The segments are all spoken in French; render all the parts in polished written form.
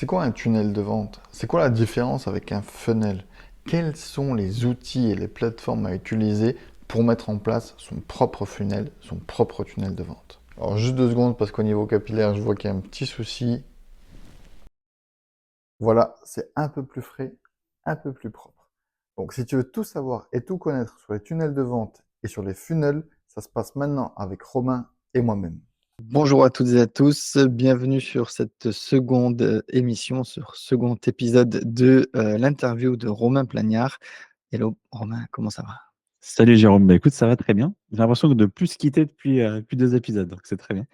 C'est quoi un tunnel de vente? C'est quoi la différence avec un funnel? Quels sont les outils et les plateformes à utiliser pour mettre en place son propre funnel, son propre tunnel de vente? Alors juste 2 secondes parce qu'au niveau capillaire, je vois qu'il y a un petit souci. Voilà, c'est un peu plus frais, un peu plus propre. Donc si tu veux tout savoir et tout connaître sur les tunnels de vente et sur les funnels, ça se passe maintenant avec Romain et moi-même. Bonjour à toutes et à tous, bienvenue sur cette seconde émission, sur second épisode de l'interview de Romain Plagnard. Hello Romain, comment ça va? Salut Jérôme, bah écoute, ça va très bien. J'ai l'impression de ne plus se quitter depuis 2 épisodes, donc c'est très bien.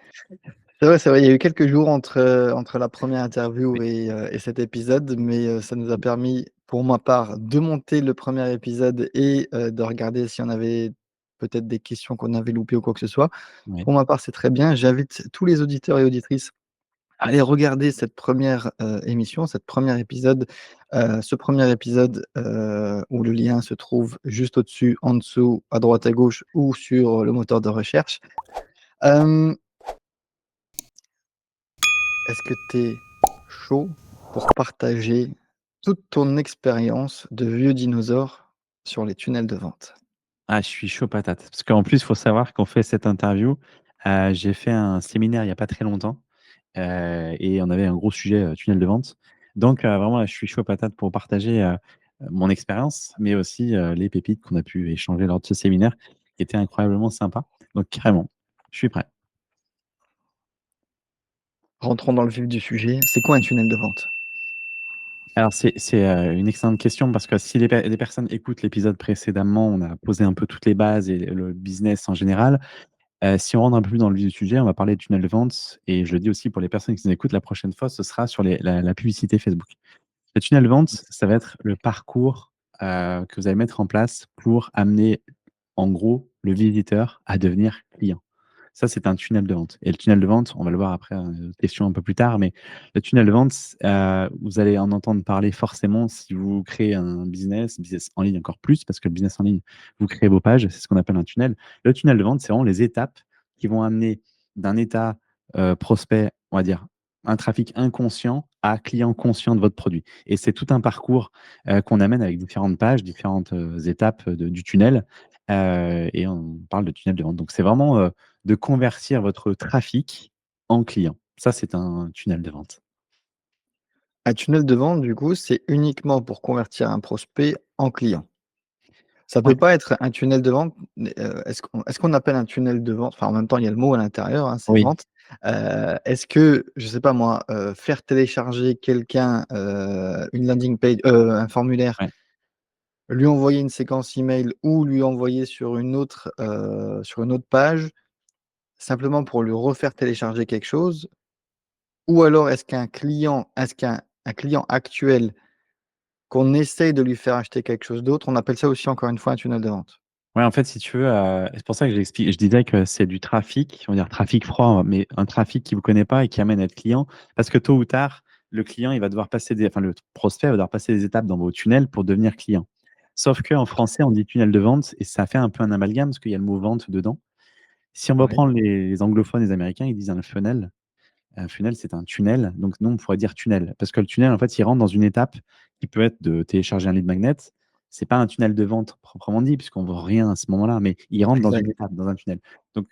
C'est vrai, il y a eu quelques jours entre la première interview et cet épisode, mais ça nous a permis, pour ma part, de monter le premier épisode et de regarder si on avait peut-être des questions qu'on avait loupées ou quoi que ce soit. Oui. Pour ma part, c'est très bien. J'invite tous les auditeurs et auditrices allez regarder cette première émission, cette premier épisode, ce premier épisode, où le lien se trouve juste au-dessus, en dessous, à droite, à gauche ou sur le moteur de recherche. Hem, est-ce que tu es chaud pour partager toute ton expérience de vieux dinosaure sur les tunnels de vente? Ah, je suis chaud patate. Parce qu'en plus, il faut savoir qu'on fait cette interview. J'ai fait un séminaire il n'y a pas très longtemps et on avait un gros sujet tunnel de vente. Donc, vraiment, là, je suis chaud patate pour partager mon expérience, mais aussi les pépites qu'on a pu échanger lors de ce séminaire qui était incroyablement sympa. Donc, carrément, je suis prêt. Rentrons dans le vif du sujet. C'est quoi un tunnel de vente? Alors, c'est une excellente question parce que si les personnes écoutent l'épisode précédemment, on a posé un peu toutes les bases et le business en général. Si on rentre un peu plus dans le vif du sujet, on va parler de tunnel de vente et je le dis aussi pour les personnes qui nous écoutent, la prochaine fois, ce sera sur la publicité Facebook. Le tunnel de vente, ça va être le parcours que vous allez mettre en place pour amener, en gros, le visiteur à devenir client. Ça, c'est un tunnel de vente. Et le tunnel de vente, on va le voir après, question un peu plus tard, mais le tunnel de vente, vous allez en entendre parler forcément si vous créez un business en ligne encore plus, parce que le business en ligne, vous créez vos pages, c'est ce qu'on appelle un tunnel. Le tunnel de vente, c'est vraiment les étapes qui vont amener d'un état prospect, on va dire, un trafic inconscient à client conscient de votre produit. Et c'est tout un parcours qu'on amène avec différentes pages, différentes étapes du tunnel. Et on parle de tunnel de vente. Donc, c'est vraiment de convertir votre trafic en client. Ça, c'est un tunnel de vente. Un tunnel de vente, du coup, c'est uniquement pour convertir un prospect en client? Ça peut Ouais. pas être un tunnel de vente, mais, est-ce qu'on appelle un tunnel de vente, enfin, en même temps, il y a le mot à l'intérieur, hein, c'est Oui. vente. Est-ce que, je sais pas moi, faire télécharger quelqu'un, une landing page, un formulaire, Ouais. lui envoyer une séquence email ou lui envoyer sur une autre page, simplement pour lui refaire télécharger quelque chose? Ou alors est-ce qu'un un client actuel qu'on essaye de lui faire acheter quelque chose d'autre, on appelle ça aussi encore une fois un tunnel de vente? Ouais, en fait, si tu veux, c'est pour ça que je disais que c'est du trafic, on va dire trafic froid, mais un trafic qui ne vous connaît pas et qui amène à être client. Parce que tôt ou tard, le client, il va devoir passer enfin, le prospect va devoir passer des étapes dans vos tunnels pour devenir client. Sauf qu'en français, on dit tunnel de vente et ça fait un peu un amalgame parce qu'il y a le mot vente dedans. Si on va Oui, prendre les anglophones, les américains, ils disent un funnel. Un funnel, c'est un tunnel. Donc, nous, on pourrait dire tunnel. Parce que le tunnel, en fait, il rentre dans une étape qui peut être de télécharger un lead magnet. C'est pas un tunnel de vente proprement dit, puisqu'on ne vend rien à ce moment-là, mais il rentre dans une exact. étape, dans un tunnel. Donc,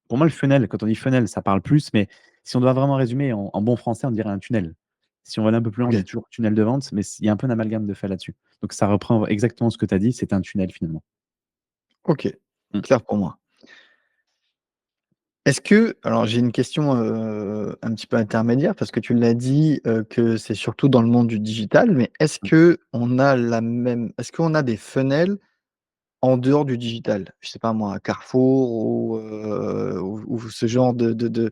pour moi, le funnel, quand on dit funnel, ça parle plus, mais si on doit vraiment résumer en bon français, on dirait un tunnel. Si on va aller un peu plus loin, on dit OK, toujours tunnel de vente, mais il y a un peu d'amalgame de fait là-dessus. Donc, ça reprend exactement ce que tu as dit, c'est un tunnel finalement. OK, Mm. clair pour moi. Est-ce que alors j'ai une question, un petit peu intermédiaire parce que tu l'as dit, que c'est surtout dans le monde du digital, mais est-ce qu'on a des funnels en dehors du digital? Je sais pas moi, Carrefour ou ce genre de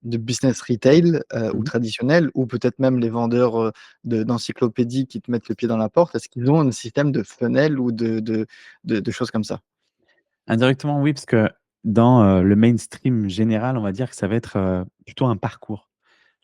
business retail, ou Mhm. traditionnel ou peut-être même les vendeurs, d'encyclopédies qui te mettent le pied dans la porte. Est-ce qu'ils ont un système de funnel ou de choses comme ça? Indirectement, oui, parce que dans le mainstream général, on va dire que ça va être plutôt un parcours.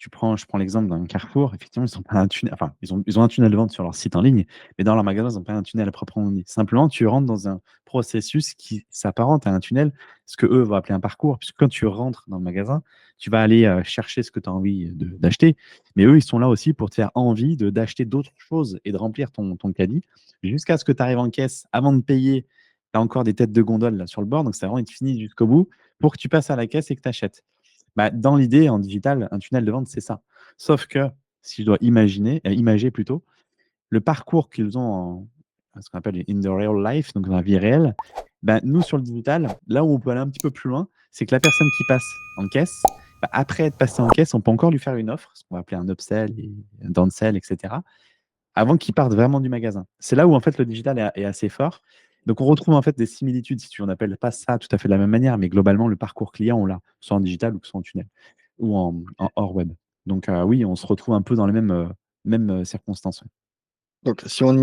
Je prends l'exemple d'un Carrefour, effectivement, ils ont pas un tunnel, enfin, ils ont un tunnel de vente sur leur site en ligne, mais dans leur magasin, ils n'ont pas un tunnel à proprement dit. Simplement, tu rentres dans un processus qui s'apparente à un tunnel, ce que eux vont appeler un parcours, puisque quand tu rentres dans le magasin, tu vas aller chercher ce que tu as envie d'acheter, mais eux, ils sont là aussi pour te faire envie d'acheter d'autres choses et de remplir ton caddie, jusqu'à ce que tu arrives en caisse avant de payer. Tu as encore des têtes de gondole là, sur le bord, donc c'est vraiment fini jusqu'au bout pour que tu passes à la caisse et que tu achètes. Bah, dans l'idée, en digital, un tunnel de vente, c'est ça. Sauf que, si je dois imager plutôt, le parcours qu'ils ont ce qu'on appelle in the real life, donc dans la vie réelle, bah, nous, sur le digital, là où on peut aller un petit peu plus loin, c'est que la personne qui passe en caisse, bah, après être passée en caisse, on peut encore lui faire une offre, ce qu'on va appeler un upsell, et un downsell, etc., avant qu'il parte vraiment du magasin. C'est là où en fait le digital est assez fort. Donc on retrouve en fait des similitudes, si tu n'appelles pas ça tout à fait de la même manière, mais globalement le parcours client, on l'a, soit en digital ou soit en tunnel, ou en hors web. Donc oui, on se retrouve un peu dans les mêmes circonstances. Ouais. Donc si si on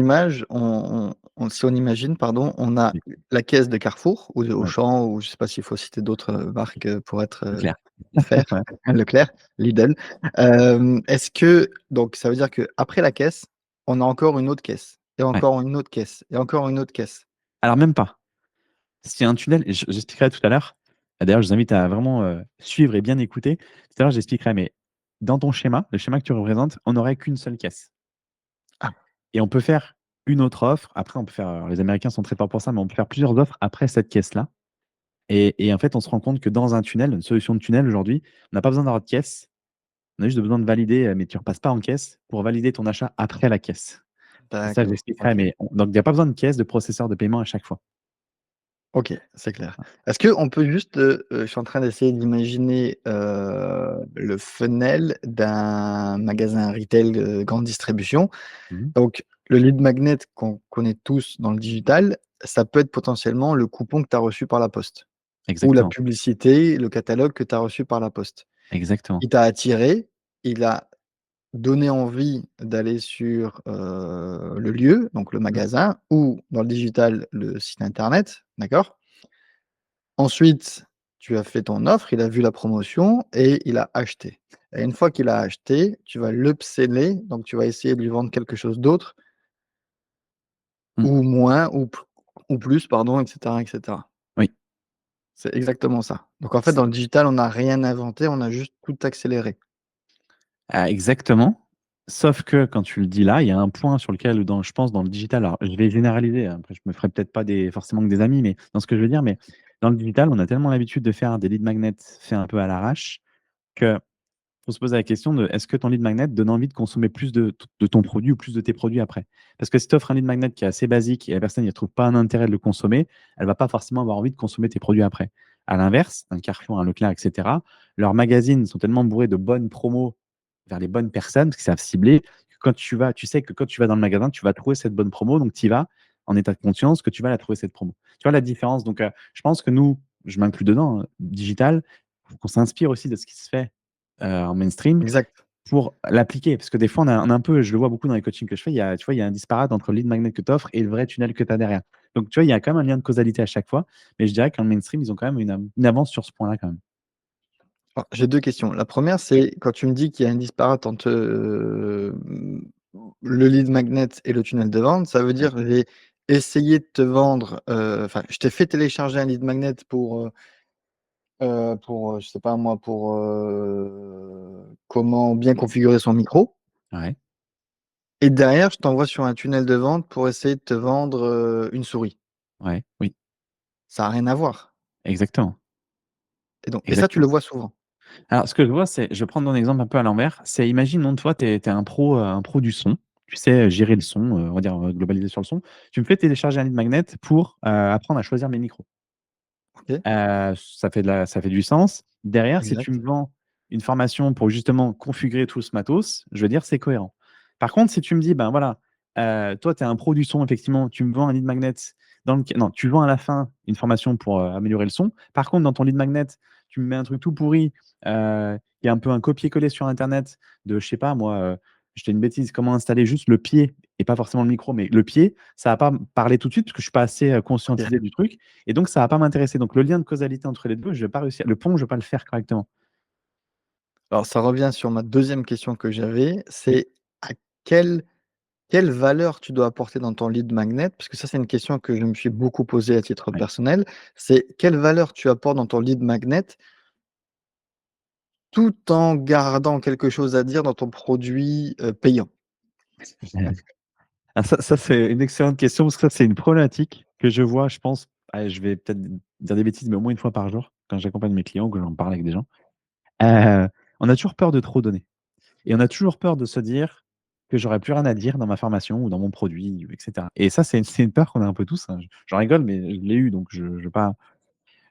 imagine, pardon, on a Oui, la caisse de Carrefour ou de ouais, Auchan ou je sais pas s'il faut citer d'autres, marques, pour être, c'est clair. fair, Ouais, Leclerc, Lidl. Est-ce que donc ça veut dire qu'après la caisse, on a encore une autre caisse et ouais. encore une autre caisse et encore une autre caisse? Alors même pas. C'est un tunnel, et j'expliquerai tout à l'heure. D'ailleurs, je vous invite à vraiment suivre et bien écouter. Tout à l'heure, j'expliquerai, mais dans ton schéma, le schéma que tu représentes, on n'aurait qu'une seule caisse. Ah, Et on peut faire une autre offre. Après, on peut faire. Alors, les Américains sont très forts pour ça, mais on peut faire plusieurs offres après cette caisse-là. Et en fait, on se rend compte que dans un tunnel, une solution de tunnel aujourd'hui, on n'a pas besoin d'avoir de caisse. On a juste besoin de valider, mais tu ne repasses pas en caisse pour valider ton achat après la caisse. Et ça, je d'accord, l'expliquerai, OK. mais donc il n'y a pas besoin de caisse, de processeur de paiement à chaque fois. OK, c'est clair. Est-ce qu'on peut juste, je suis en train d'essayer d'imaginer, le funnel d'un magasin retail, grande distribution. Mhm. Donc le lead magnet qu'on connaît tous dans le digital, ça peut être potentiellement le coupon que tu as reçu par la poste ou la Exactement. publicité, le catalogue que tu as reçu par la poste. Exactement. Il t'a attiré, il a donné envie d'aller sur, le lieu, donc le Mhm. magasin ou dans le digital, le site internet, d'accord? Ensuite, tu as fait ton offre, il a vu la promotion et il a acheté. Et une fois qu'il a acheté, tu vas l'upseller, donc tu vas essayer de lui vendre quelque chose d'autre Mm. ou moins ou plus pardon, et cetera, et cetera. Oui. C'est exactement ça. Donc en fait, dans le digital, on n'a rien inventé, on a juste tout accéléré. Ah, exactement. Sauf que quand tu le dis là, il y a un point sur lequel, je pense, dans le digital, alors je vais généraliser, hein, après je me ferai peut-être pas forcément que des amis, mais dans ce que je veux dire, mais dans le digital, on a tellement l'habitude de faire des lead magnets faits un peu à l'arrache que faut se poser la question de est-ce que ton lead magnet donne envie de consommer plus de ton produit ou plus de tes produits après? Parce que si tu offres un lead magnet qui est assez basique et la personne ne trouve pas un intérêt de le consommer, elle va pas forcément avoir envie de consommer tes produits après. À l'inverse, un Carrefour, un Leclerc, etc., leurs magazines sont tellement bourrés de bonnes promos vers les bonnes personnes, parce qu'ils savent cibler, que quand tu sais que quand tu vas dans le magasin, tu vas trouver cette bonne promo, donc tu y vas en état de conscience que tu vas la trouver cette promo. Tu vois la différence? Donc, je pense que nous, je m'inclus dedans, digital, faut qu'on s'inspire aussi de ce qui se fait en mainstream Exact. pour l'appliquer. Parce que des fois, on a un peu, je le vois beaucoup dans les coachings que je fais, tu vois, il y a un disparate entre le lead magnet que tu offres et le vrai tunnel que tu as derrière. Donc, tu vois, il y a quand même un lien de causalité à chaque fois. Mais je dirais qu'en mainstream, ils ont quand même une avance sur ce point-là quand même. Alors, j'ai 2 questions. La première, Oui. c'est quand tu me dis qu'il y a un disparate entre, le lead magnet et le tunnel de vente, ça veut Oui. dire j'ai essayé de te vendre, enfin, je t'ai fait télécharger un lead magnet pour, je sais pas moi, pour, comment bien configurer son micro Ouais. et derrière, je t'envoie sur un tunnel de vente pour essayer de te vendre, une souris. Ouais. Oui. Ça a rien à voir Exactement. et ça, tu le Exactement. vois souvent? Alors, ce que je vois, c'est, je vais prendre mon exemple un peu à l'envers. C'est, imaginons, toi, tu es un pro du son. Tu sais gérer le son, on va dire globaliser sur le son. Tu me fais télécharger un lead magnet pour apprendre à choisir mes micros. OK, Ça fait du sens. Derrière, si tu me exact. vends une formation pour justement configurer tout ce matos, je veux dire, c'est cohérent. Par contre, si tu me dis, ben voilà, toi, tu es un pro du son, effectivement, tu me vends un lead magnet non, tu vends à la fin une formation pour améliorer le son. Par contre, dans ton lead magnet, tu me mets un truc tout pourri, qui est un peu un copier-coller sur Internet de, je sais pas, moi, je dis une bêtise, comment installer juste le pied et pas forcément le micro, mais le pied, ça va pas me parler tout de suite parce que je suis pas assez OK. conscientisé du truc. Et donc, ça va pas m'intéresser. Donc, le lien de causalité entre les deux, je vais pas réussir. Le pont, je vais pas le faire correctement. Alors ça revient sur ma deuxième question que j'avais, c'est à quelle quelle valeur tu dois apporter dans ton lead magnet? Parce que ça, c'est une question que je me suis beaucoup posée à titre Ouais. personnel. C'est quelle valeur tu apportes dans ton lead magnet, tout en gardant quelque chose à dire dans ton produit, payant? Ah ça c'est une excellente question parce que ça c'est une problématique que je vois, je pense, allez je vais peut-être dire des bêtises, mais au moins une fois par jour, quand j'accompagne mes clients ou que j'en parle avec des gens. Heu, on a toujours peur de trop donner et on a toujours peur de se dire que j'aurais plus rien à dire dans ma formation ou dans mon produit ou et cetera et ça c'est une peur qu'on a un peu tous, hein. J'en rigole, mais je l'ai eu donc je veux pas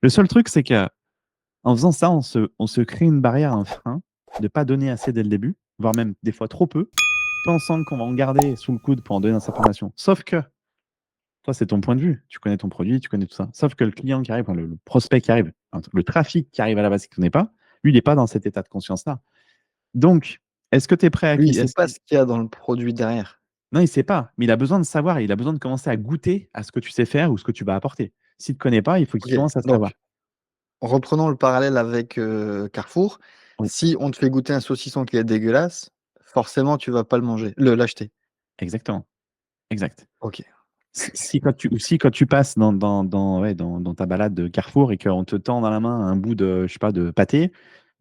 le seul truc c'est qu'en faisant ça, on se crée une barrière, un frein de pas donner assez dès le début, voire même des fois trop peu, pensant qu'on va en garder sous le coude pour en donner dans sa formation. Sauf que toi, c'est ton point de vue. Tu connais ton produit, tu connais tout ça. Sauf que le client qui arrive, enfin, le prospect qui arrive, le trafic qui arrive à la base, qu'il ne connaît pas, lui, il n'est pas dans cet état de conscience-là. Donc, est-ce que tu es prêt à Lui, il qui sait est-ce pas qu'il ce qu'il y a dans le produit derrière. non, il ne sait pas, mais il a besoin de savoir, il a besoin de commencer à goûter à ce que tu sais faire ou ce que tu vas apporter. S'il ne te connaît pas, il faut qu'il OK, commence à savoir. donc reprenons le parallèle avec, Carrefour. Oui, Si on te fait goûter un saucisson qui est dégueulasse, forcément tu vas pas le manger l'acheter. exactement, exact. OK. Si quand tu passes ouais, dans ta balade de Carrefour et qu'on te tend dans la main un bout de, je sais pas, de pâté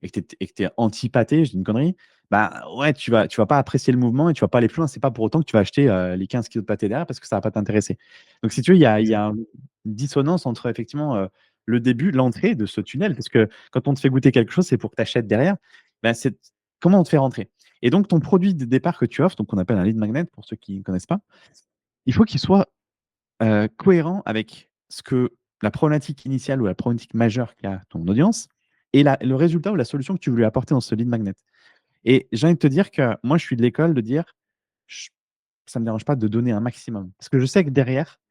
et que tu es anti-pâté, je dis une connerie, bah, ouais, tu vas pas apprécier le mouvement et tu vas pas aller plus loin. C'est pas pour autant que tu vas acheter, les 15 kilogrammes de pâté derrière parce que ça va pas t'intéresser. Donc si tu veux, il y Exact. a une dissonance entre effectivement, le début, l'entrée de ce tunnel parce que quand on te fait goûter quelque chose, c'est pour que tu achètes derrière. Bah, c'est comment on te fait rentrer? Et donc ton produit de départ que tu offres, donc qu'on appelle un lead magnet pour ceux qui ne connaissent pas, il faut qu'il soit cohérent avec ce que la problématique initiale ou la problématique majeure qu'a ton audience et le résultat ou la solution que tu veux lui apporter dans ce lead magnet. Et j'ai envie de te dire que moi, je suis de l'école de dire, ch ça ne me dérange pas de donner un maximum. Parce que je sais que derrière,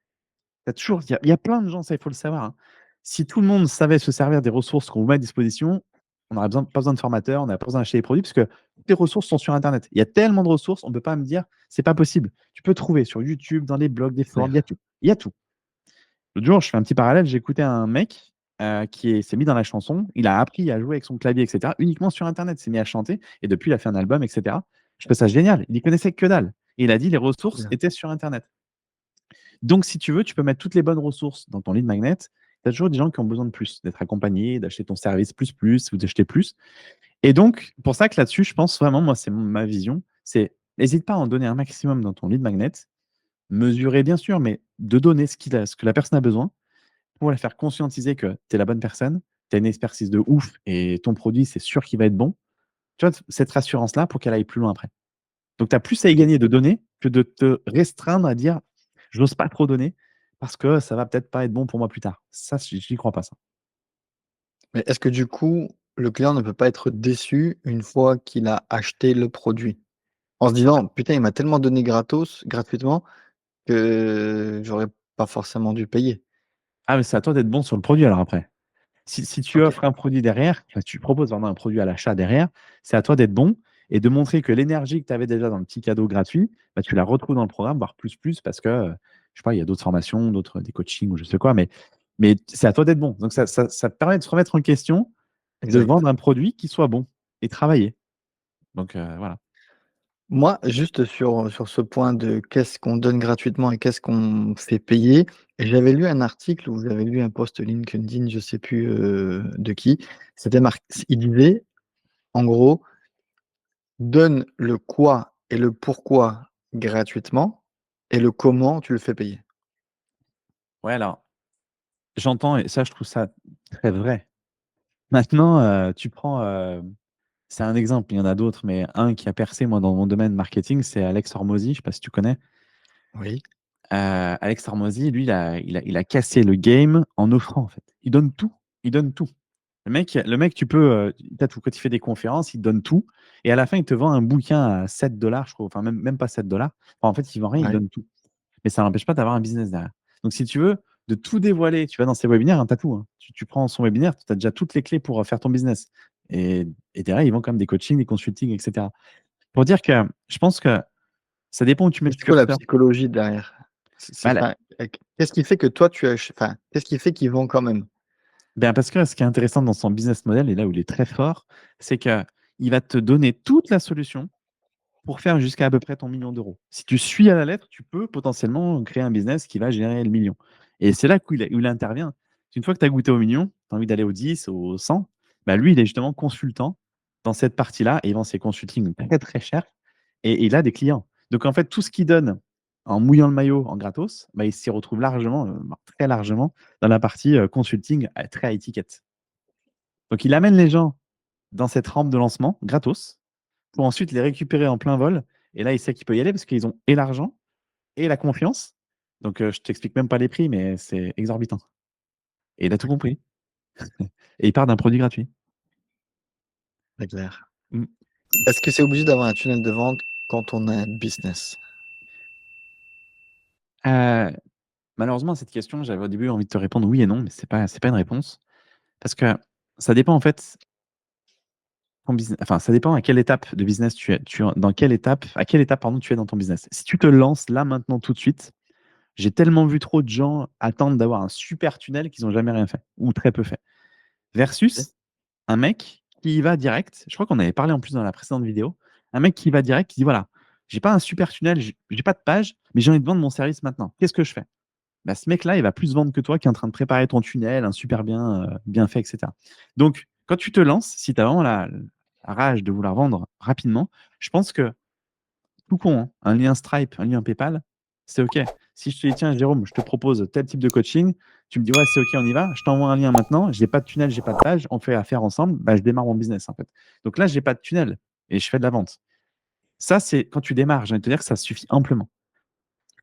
il y a plein de gens, ça, il faut le savoir, hein. Si tout le monde savait se servir des ressources qu'on vous met à disposition, on n'aurait pas besoin de formateurs, on n'aurait pas besoin d'acheter des produits, parce que toutes les ressources sont sur internet. Il y a tellement de ressources, on ne peut pas me dire: «C'est pas possible». Tu peux trouver sur YouTube, dans les blogs, des forums, il y a Clair. tout. Il y a tout. L'autre jour, je fais un petit parallèle, j'ai écouté un mec, s'est mis dans la chanson. Il a appris à jouer avec son clavier et cetera, uniquement sur internet. Il s'est mis à chanter et depuis, il a fait un album et cetera. Je trouve ça génial. Il y connaissait que dalle et il a dit: «Les ressources Bien. étaient sur internet». Donc si tu veux, tu peux mettre toutes les bonnes ressources dans ton lead magnet. Tu as toujours des gens qui ont besoin de plus, d'être accompagnés, d'acheter ton service plus ou d'acheter plus et donc pour ça que là-dessus, je pense vraiment, moi, c'est ma vision, c'est hésite pas à en donner un maximum dans ton lead magnet. Mesurer bien sûr, mais de donner ce que la personne a besoin pour la faire conscientiser que tu es la bonne personne, tu as une expertise de ouf et ton produit, c'est sûr qu'il va être bon. Tu vois, cette rassurance-là pour qu'elle aille plus loin après. Donc tu as plus à y OK. gagner de donner que de te restreindre à dire: «J'ose pas trop donner parce que ça va peut-être pas être bon pour moi plus tard». Ça, j'y crois pas ça. Mais est-ce que du coup, le client ne peut pas être déçu une fois qu'il a acheté le produit? En se disant: «Putain, il m'a tellement donné gratuitement que j'aurais pas forcément dû payer». Ah mais c'est à toi d'être bon sur le produit alors après. Si tu OK, offres un produit derrière, enfin, tu proposes vraiment un produit à l'achat derrière, c'est à toi d'être bon et de montrer que l'énergie que tu avais déjà dans le petit cadeau gratuit, bah, tu la retrouves dans le programme, voire plus parce que, je sais pas, il y a d'autres formations, d'autres des coachings ou je sais quoi, mais c'est à toi d'être bon. Donc ça te permet de se remettre en question, de exact. vendre un produit qui soit bon et travailler. Donc voilà. Moi, juste sur ce point de qu'est-ce qu'on donne gratuitement et qu'est-ce qu'on fait payer, j'avais lu un article ou j'avais lu un post LinkedIn, je sais plus, de qui. C'était marq il disait, en gros: «Donne le quoi et le pourquoi gratuitement et le comment tu le fais payer». Ouais, alors, j'entends et ça, je trouve ça très vrai. Maintenant, tu prends, c'est un exemple, il y en a d'autres, mais un qui a percé, moi, dans mon domaine marketing, c'est Alex Hormozy, je sais pas si tu connais? Oui, Alex Hormozy, lui, il a cassé le game en offrant, en fait. Il donne tout, il donne tout. Le mec, tu peux, tu tout. Quand il fait des conférences, il donne tout et à la fin, il te vend un bouquin à 7 $ je crois, enfin même pas 7 $. Enfin, en fait, il vend rien, il ouais. donne tout. Mais ça n'empêche pas d'avoir un business derrière. Donc si tu veux, de tout dévoiler, tu vas dans ses webinaires, hein, tu as tout, hein. Tu prends son webinaire, tu as déjà toutes les clés pour, faire ton business et derrière, ils vendent quand même des coachings, des consultings et cetera. Pour dire que je pense que ça dépend où tu mets Mais le c'est quoi la curseur. psychologie derrière? C'est Bah, enfin, qu'est-ce qui fait que toi tu ach enfin, qu'est-ce qui fait qu'ils vont quand même? ben, parce que ce qui est intéressant dans son business model et là où il est très fort, c'est qu'il il va te donner toute la solution pour faire jusqu'à à peu près ton million d'euros. Si tu suis à la lettre, tu peux potentiellement créer un business qui va générer le million. Et c'est là où il intervient. Une fois que tu as goûté au million, tu as envie d'aller au 10, au 100, bah lui, il est justement consultant dans cette partie-là et il vend ses consultings très très cher et il a des clients. Donc en fait, tout ce qu'il donne en mouillant le maillot en gratos, bah, il s'y retrouve largement, très largement, dans la partie consulting très high ticket. Donc il amène les gens dans cette rampe de lancement gratos pour ensuite les récupérer en plein vol. Et là, il sait qu'il peut y aller parce qu'ils ont et l'argent et la confiance. Donc, je t'explique même pas les prix, mais c'est exorbitant. Et il a tout compris. Et il part d'un produit gratuit. C'est clair. Mm. Est-ce que c'est obligé d'avoir un tunnel de vente quand on a un business? Malheureusement, à cette question, j'avais au début envie de te répondre oui et non, mais c'est pas une réponse. Parce que ça dépend en fait. Enfin, ça dépend à quelle étape de business dans quelle étape, à quelle étape pardon, tu es dans ton business. Si tu te lances là maintenant tout de suite, j'ai tellement vu trop de gens attendre d'avoir un super tunnel qu'ils n'ont jamais rien fait ou très peu fait. Ok. Versus un mec qui y va direct. Je crois qu'on avait parlé en plus dans la précédente vidéo. Un mec qui va direct, qui dit voilà, j'ai pas un super tunnel, j'ai pas de page, mais j'ai envie de vendre mon service maintenant. Qu'est-ce que je fais? Bah, ce mec-là, il va plus vendre que toi qui est en train de préparer ton tunnel, un super bien fait, etc. Donc, quand tu te lances, si tu as vraiment la rage de vouloir vendre rapidement, je pense que tout con, hein, un lien Stripe, un lien PayPal, c'est OK. Si je te dis, tiens, Jérôme, je te propose tel type de coaching, tu me dis, ouais, c'est OK, on y va, je t'envoie un lien maintenant, j'ai pas de tunnel, j'ai pas de page, on fait affaire ensemble, bah, je démarre mon business en fait. Donc là, j'ai pas de tunnel et je fais de la vente. Ça, c'est quand tu démarres, j'ai envie de te dire que ça suffit amplement.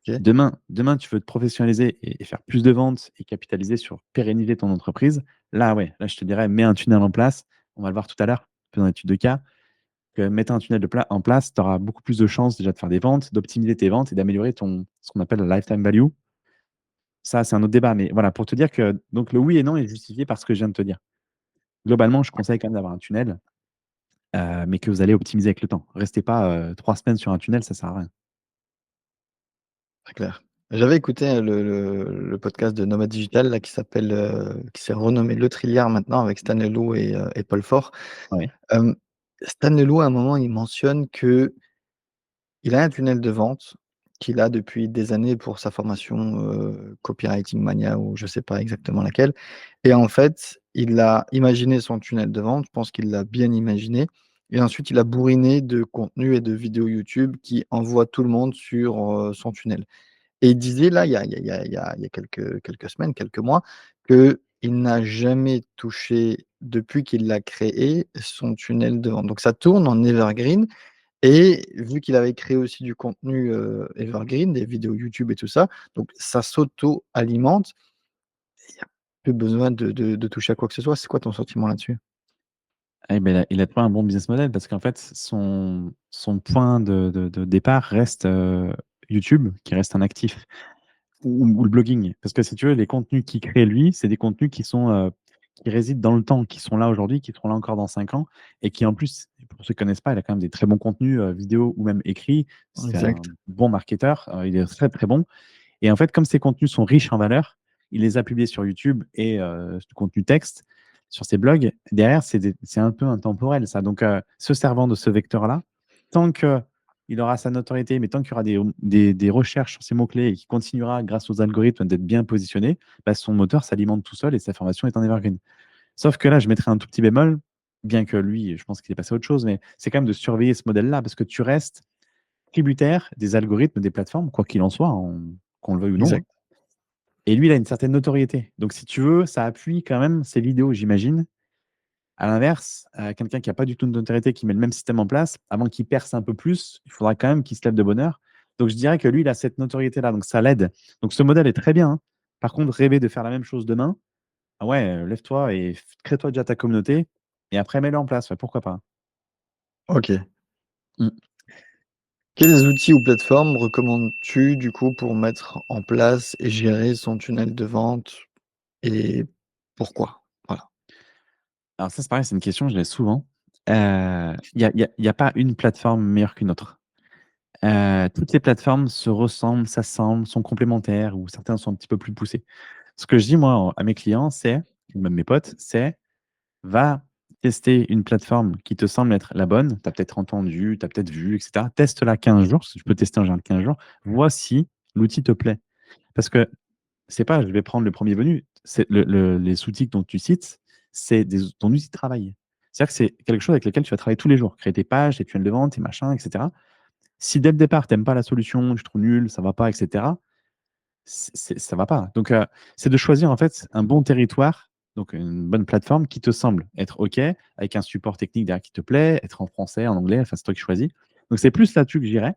Ok. Demain, tu veux te professionnaliser et faire plus de ventes et capitaliser sur pérenniser ton entreprise. Là, ouais, là, je te dirais, mets un tunnel en place. On va le voir tout à l'heure, dans l'étude de cas. Que mettre un tunnel en place, tu auras beaucoup plus de chances déjà de faire des ventes, d'optimiser tes ventes et d'améliorer ce qu'on appelle la lifetime value. Ça, c'est un autre débat. Mais voilà, pour te dire que donc le oui et non est justifié par ce que je viens de te dire. Globalement, je conseille quand même d'avoir un tunnel, mais que vous allez optimiser avec le temps. Restez pas 3 semaines sur un tunnel, ça sert à rien. Très clair. J'avais écouté le podcast de Nomad Digital là, qui s'est renommé Le Trilliard maintenant avec Stan Leloup et Paul Faure. Ouais. Stan Leloup, à un moment, il mentionne que il a un tunnel de vente qu'il a depuis des années pour sa formation, Copywriting Mania ou je sais pas exactement laquelle et en fait, il a imaginé son tunnel de vente, je pense qu'il l'a bien imaginé et ensuite il a bourriné de contenus et de vidéos YouTube qui envoient tout le monde sur, son tunnel et il disait là, il y a quelques semaines, quelques mois, qu'il n'a jamais touché depuis qu'il l'a créé, son tunnel de vente. Donc ça tourne en evergreen et vu qu'il avait créé aussi du contenu, evergreen, des vidéos YouTube et tout ça, donc ça s'auto-alimente et il y a plus besoin de toucher à quoi que ce soit. C'est quoi ton sentiment là-dessus? Eh ben, il a trouvé un bon business model parce qu'en fait, son point de départ reste YouTube, qui reste un actif. Ou le blogging. Parce que si tu veux, les contenus qu'il crée lui, c'est des contenus qui résident dans le temps, qui sont là aujourd'hui, qui seront là encore dans 5 ans, et qui en plus, pour ceux qui ne connaissent pas, il a quand même des très bons contenus vidéo ou même écrits. C'est un Exact, bon marketeur, il est très très bon. Et en fait, comme ces contenus sont riches en valeur, il les a publiés sur YouTube et du contenu texte sur ses blogs. Derrière, c'est un peu intemporel, ça. Donc, se servant de ce vecteur-là, tant qu'il aura sa notoriété, mais tant qu'il y aura des recherches sur ces mots-clés et qu'il continuera, grâce aux algorithmes, d'être bien positionné, bah, son moteur s'alimente tout seul et sa formation est en evergreen. Sauf que là, je mettrais un tout petit bémol, bien que lui, je pense qu'il est passé à autre chose, mais c'est quand même de surveiller ce modèle-là parce que tu restes tributaire des algorithmes des plateformes, quoi qu'il en soit, qu'on le veuille ou non, hein. exact. Et lui, il a une certaine notoriété. Donc, si tu veux, ça appuie quand même ses vidéos, j'imagine. À l'inverse, quelqu'un qui n'a pas du tout de notoriété, qui met le même système en place, avant qu'il perce un peu plus, il faudra quand même qu'il se lève de bonne heure. Donc, je dirais que lui, il a cette notoriété-là. Donc, ça l'aide. Donc, ce modèle est très bien, hein. Par contre, rêver de faire la même chose demain, ah ouais, lève-toi et crée-toi déjà ta communauté. Et après, mets-le en place. Ouais, pourquoi pas. OK. Mm. Quels outils ou plateformes recommandes-tu du coup pour mettre en place et gérer son tunnel de vente et pourquoi? Voilà. Alors, ça, c'est pareil, c'est une question, je l'ai souvent. Il y a pas une plateforme meilleure qu'une autre. Toutes les plateformes se ressemblent, s'assemblent, sont complémentaires ou certains sont un petit peu plus poussés. Ce que je dis moi à mes clients, c'est, ou même mes potes, c'est va tester une plateforme qui te semble être la bonne, tu as peut-être entendu, tu as peut-être vu, etc. Teste-la 15 jours, parce que tu peux tester en général 15 jours. Vois si l'outil te plaît. Parce que c'est pas, je vais prendre le premier venu, c'est les outils dont tu cites, c'est ton outil de travail. C'est-à-dire que c'est quelque chose avec lequel tu vas travailler tous les jours, créer tes pages, tes tunnels de vente, tes machins, etc. Si dès le départ, tu n'aimes pas la solution, tu trouves nul, ça va pas, etc., ça va pas. Donc, c'est de choisir en fait un bon territoire, donc une bonne plateforme qui te semble être OK, avec un support technique derrière qui te plaît, être en français, en anglais, enfin, c'est toi qui choisis. Donc, c'est plus là-dessus que j'irais,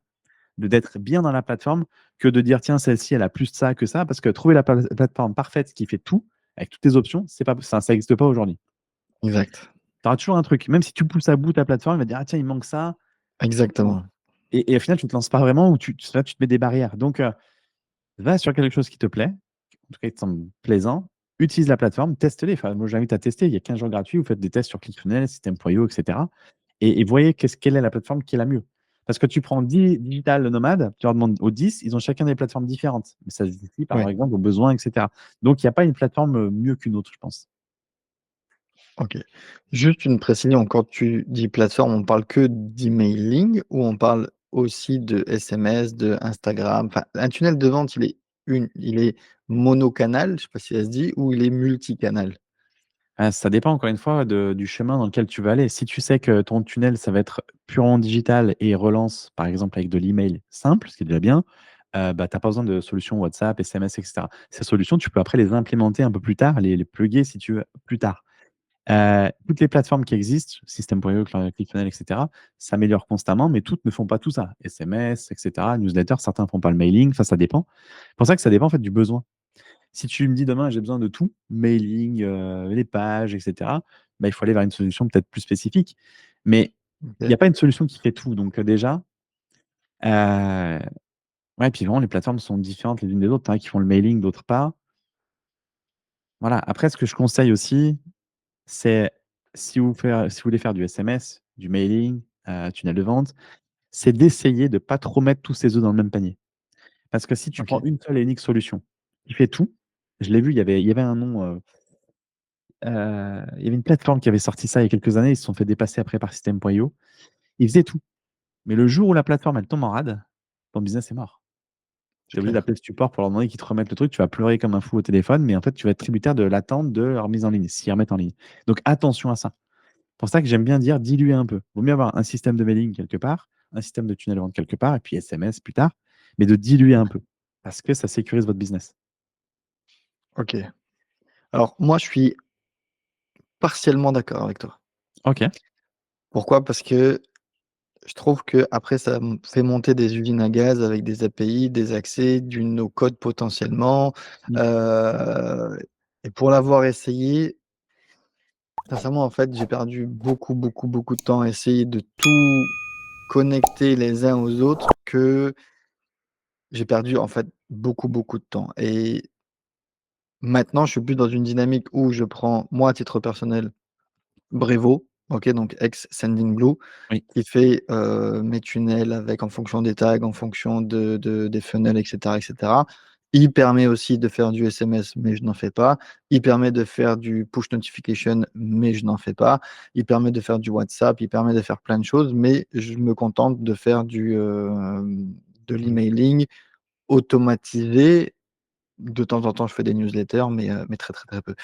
d'être bien dans la plateforme que de dire tiens, celle-ci, elle a plus de ça que ça, parce que trouver la plateforme parfaite qui fait tout, avec toutes tes options, c'est pas, ça n'existe pas aujourd'hui. Exact. Tu auras toujours un truc, même si tu pousses à bout ta plateforme, il va te dire ah tiens, il manque ça. Bon. Exactement. Et au final, tu ne te lances pas vraiment ou là, tu te mets des barrières. Donc, va sur quelque chose qui te plaît, en tout cas, il te semble plaisant, utilise la plateforme, teste-les. Enfin, moi, j'invite à tester. Il y a 15 jours gratuits, vous faites des tests sur ClickFunnels, System.io, etc. Et voyez quelle est la plateforme qui est la mieux. Parce que tu prends 10 digital nomades, tu leur demandes aux 10, ils ont chacun des plateformes différentes. Mais ça se justifie par Ouais. exemple aux besoins, etc. Donc, il n'y a pas une plateforme mieux qu'une autre, je pense. OK. Juste une précision, quand tu dis plateforme, on parle que d'emailing ou on parle aussi de SMS, de Instagram? Enfin, un tunnel de vente, il est monocanal, je sais pas si ça se dit, ou il est multicanal? Ah, ça dépend encore une fois du chemin dans lequel tu vas aller. Si tu sais que ton tunnel, ça va être purement digital et relance, par exemple, avec de l'email simple, ce qui est déjà bien, bah, tu n'as pas besoin de solutions WhatsApp, SMS, etc. Ces solutions, tu peux après les implémenter un peu plus tard, les plugger si tu veux plus tard. Toutes les plateformes qui existent, System.io, ClickFunnels, etc., s'améliorent constamment, mais toutes ne font pas tout ça. SMS, etc., newsletter, certains ne font pas le mailing, enfin, ça dépend. C'est pour ça que ça dépend en fait du besoin. Si tu me dis demain, j'ai besoin de tout, mailing, les pages, etc., bah, il faut aller vers une solution peut-être plus spécifique. Mais il n'y OK. a pas une solution qui fait tout. Donc, déjà, ouais, puis vraiment, les plateformes sont différentes les unes des autres. Tu en as qui font le mailing, d'autres pas. Voilà. Après, ce que je conseille aussi, c'est si vous voulez faire du SMS, du mailing, tunnel de vente, c'est d'essayer de ne pas trop mettre tous ses œufs dans le même panier. Parce que si tu prends OK. une seule et unique solution qui fait tout, je l'ai vu, il y avait un nom, il y avait une plateforme qui avait sorti ça il y a quelques années, ils se sont fait dépasser après par System.io. Ils faisaient tout. Mais le jour où la plateforme, elle tombe en rade, ton business est mort. C'est Tu es obligé clair. d'appeler le support pour leur demander qu'ils te remettent le truc. Tu vas pleurer comme un fou au téléphone, mais en fait, tu vas être tributaire de l'attente de leur mise en ligne, s'ils remettent en ligne. Donc attention à ça. C'est pour ça que j'aime bien dire diluer un peu. Vaut mieux avoir un système de mailing quelque part, un système de tunnel de vente quelque part, et puis SMS plus tard, mais de diluer un peu. Parce que ça sécurise votre business. OK. Alors moi, je suis partiellement d'accord avec toi. OK. Pourquoi? Parce que je trouve que après ça fait monter des usines à gaz avec des API, des accès, du no code potentiellement, Mmh. heu et pour l'avoir essayé, sincèrement, en fait, j'ai perdu beaucoup, beaucoup, beaucoup de temps à essayer de tout connecter les uns aux autres, que j'ai perdu, en fait, beaucoup, beaucoup de temps. Et maintenant, je suis plus dans une dynamique où je prends, moi, à titre personnel, Brevo, OK, donc ex Sendinblue, Oui. qui fait, mes tunnels avec, en fonction des tags, en fonction des funnels, et cetera, et cetera. Il permet aussi de faire du SMS, mais je n'en fais pas. Il permet de faire du push notification, mais je n'en fais pas. Il permet de faire du WhatsApp, il permet de faire plein de choses, mais je me contente de faire de Mmh. l'emailing automatisé. De temps en temps, je fais des newsletters, mais très, très, très peu.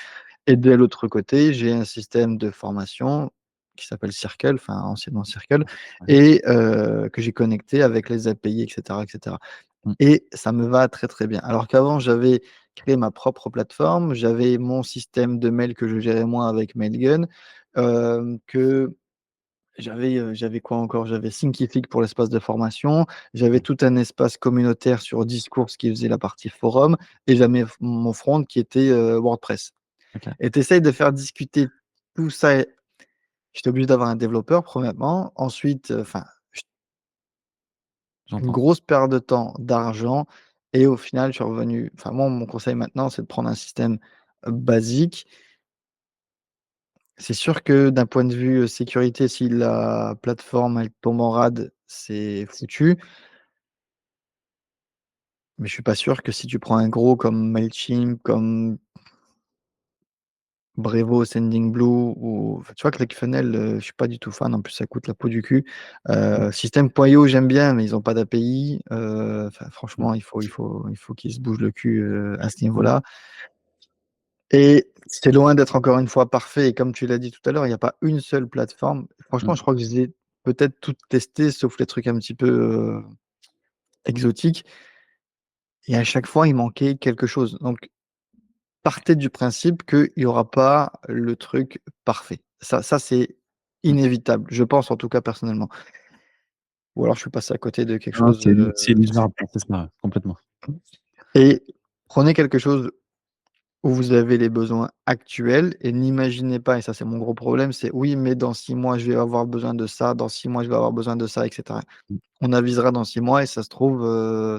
Et de l'autre côté, j'ai un système de formation qui s'appelle Circle, enfin anciennement Circle, Ouais. et que j'ai connecté avec les API, et cetera, et cetera. Mmh. Et ça me va très, très bien. Alors qu'avant, j'avais créé ma propre plateforme, j'avais mon système de mail que je gérais moi avec Mailgun, que j'avais quoi encore? J'avais Thinkific pour l'espace de formation, j'avais Mmh. tout un espace communautaire sur Discourse qui faisait la partie forum, et j'avais mon front qui était, WordPress. OK. Et tu essayes de faire discuter tout ça, et j'étais obligé d'avoir un développeur premièrement, ensuite, enfin, une J'entends. grosse perte de temps, d'argent, et au final, je suis revenu, enfin moi, mon conseil maintenant, c'est de prendre un système, basique. C'est sûr que d'un point de vue, sécurité, si la plateforme, elle tombe en rade, c'est foutu. Mais je suis pas sûr que si tu prends un gros comme Mailchimp, comme Brevo, Sendingblue ou enfin, tu vois, ClickFunnels, je suis pas du tout fan. En plus, ça coûte la peau du cul. System.io, j'aime bien, mais ils ont pas d'API. Enfin, franchement, il faut qu'ils se bougent le cul à ce niveau-là. Et c'est loin d'être encore une fois parfait. Et comme tu l'as dit tout à l'heure, il n'y a pas une seule plateforme. Franchement, je crois que je les ai peut-être toutes testées, sauf les trucs un petit peu exotiques. Et à chaque fois, il manquait quelque chose. Donc, partez du principe qu'il n'y aura pas le truc parfait. Ça c'est inévitable, je pense en tout cas personnellement. Ou alors je suis passé à côté de quelque Non, chose. c'est illusoire de penser ça, complètement. Et prenez quelque chose où vous avez les besoins actuels et n'imaginez pas, et ça c'est mon gros problème, c'est oui, mais dans 6 mois je vais avoir besoin de ça, dans 6 mois je vais avoir besoin de ça, etc. On avisera dans 6 mois et ça se trouve,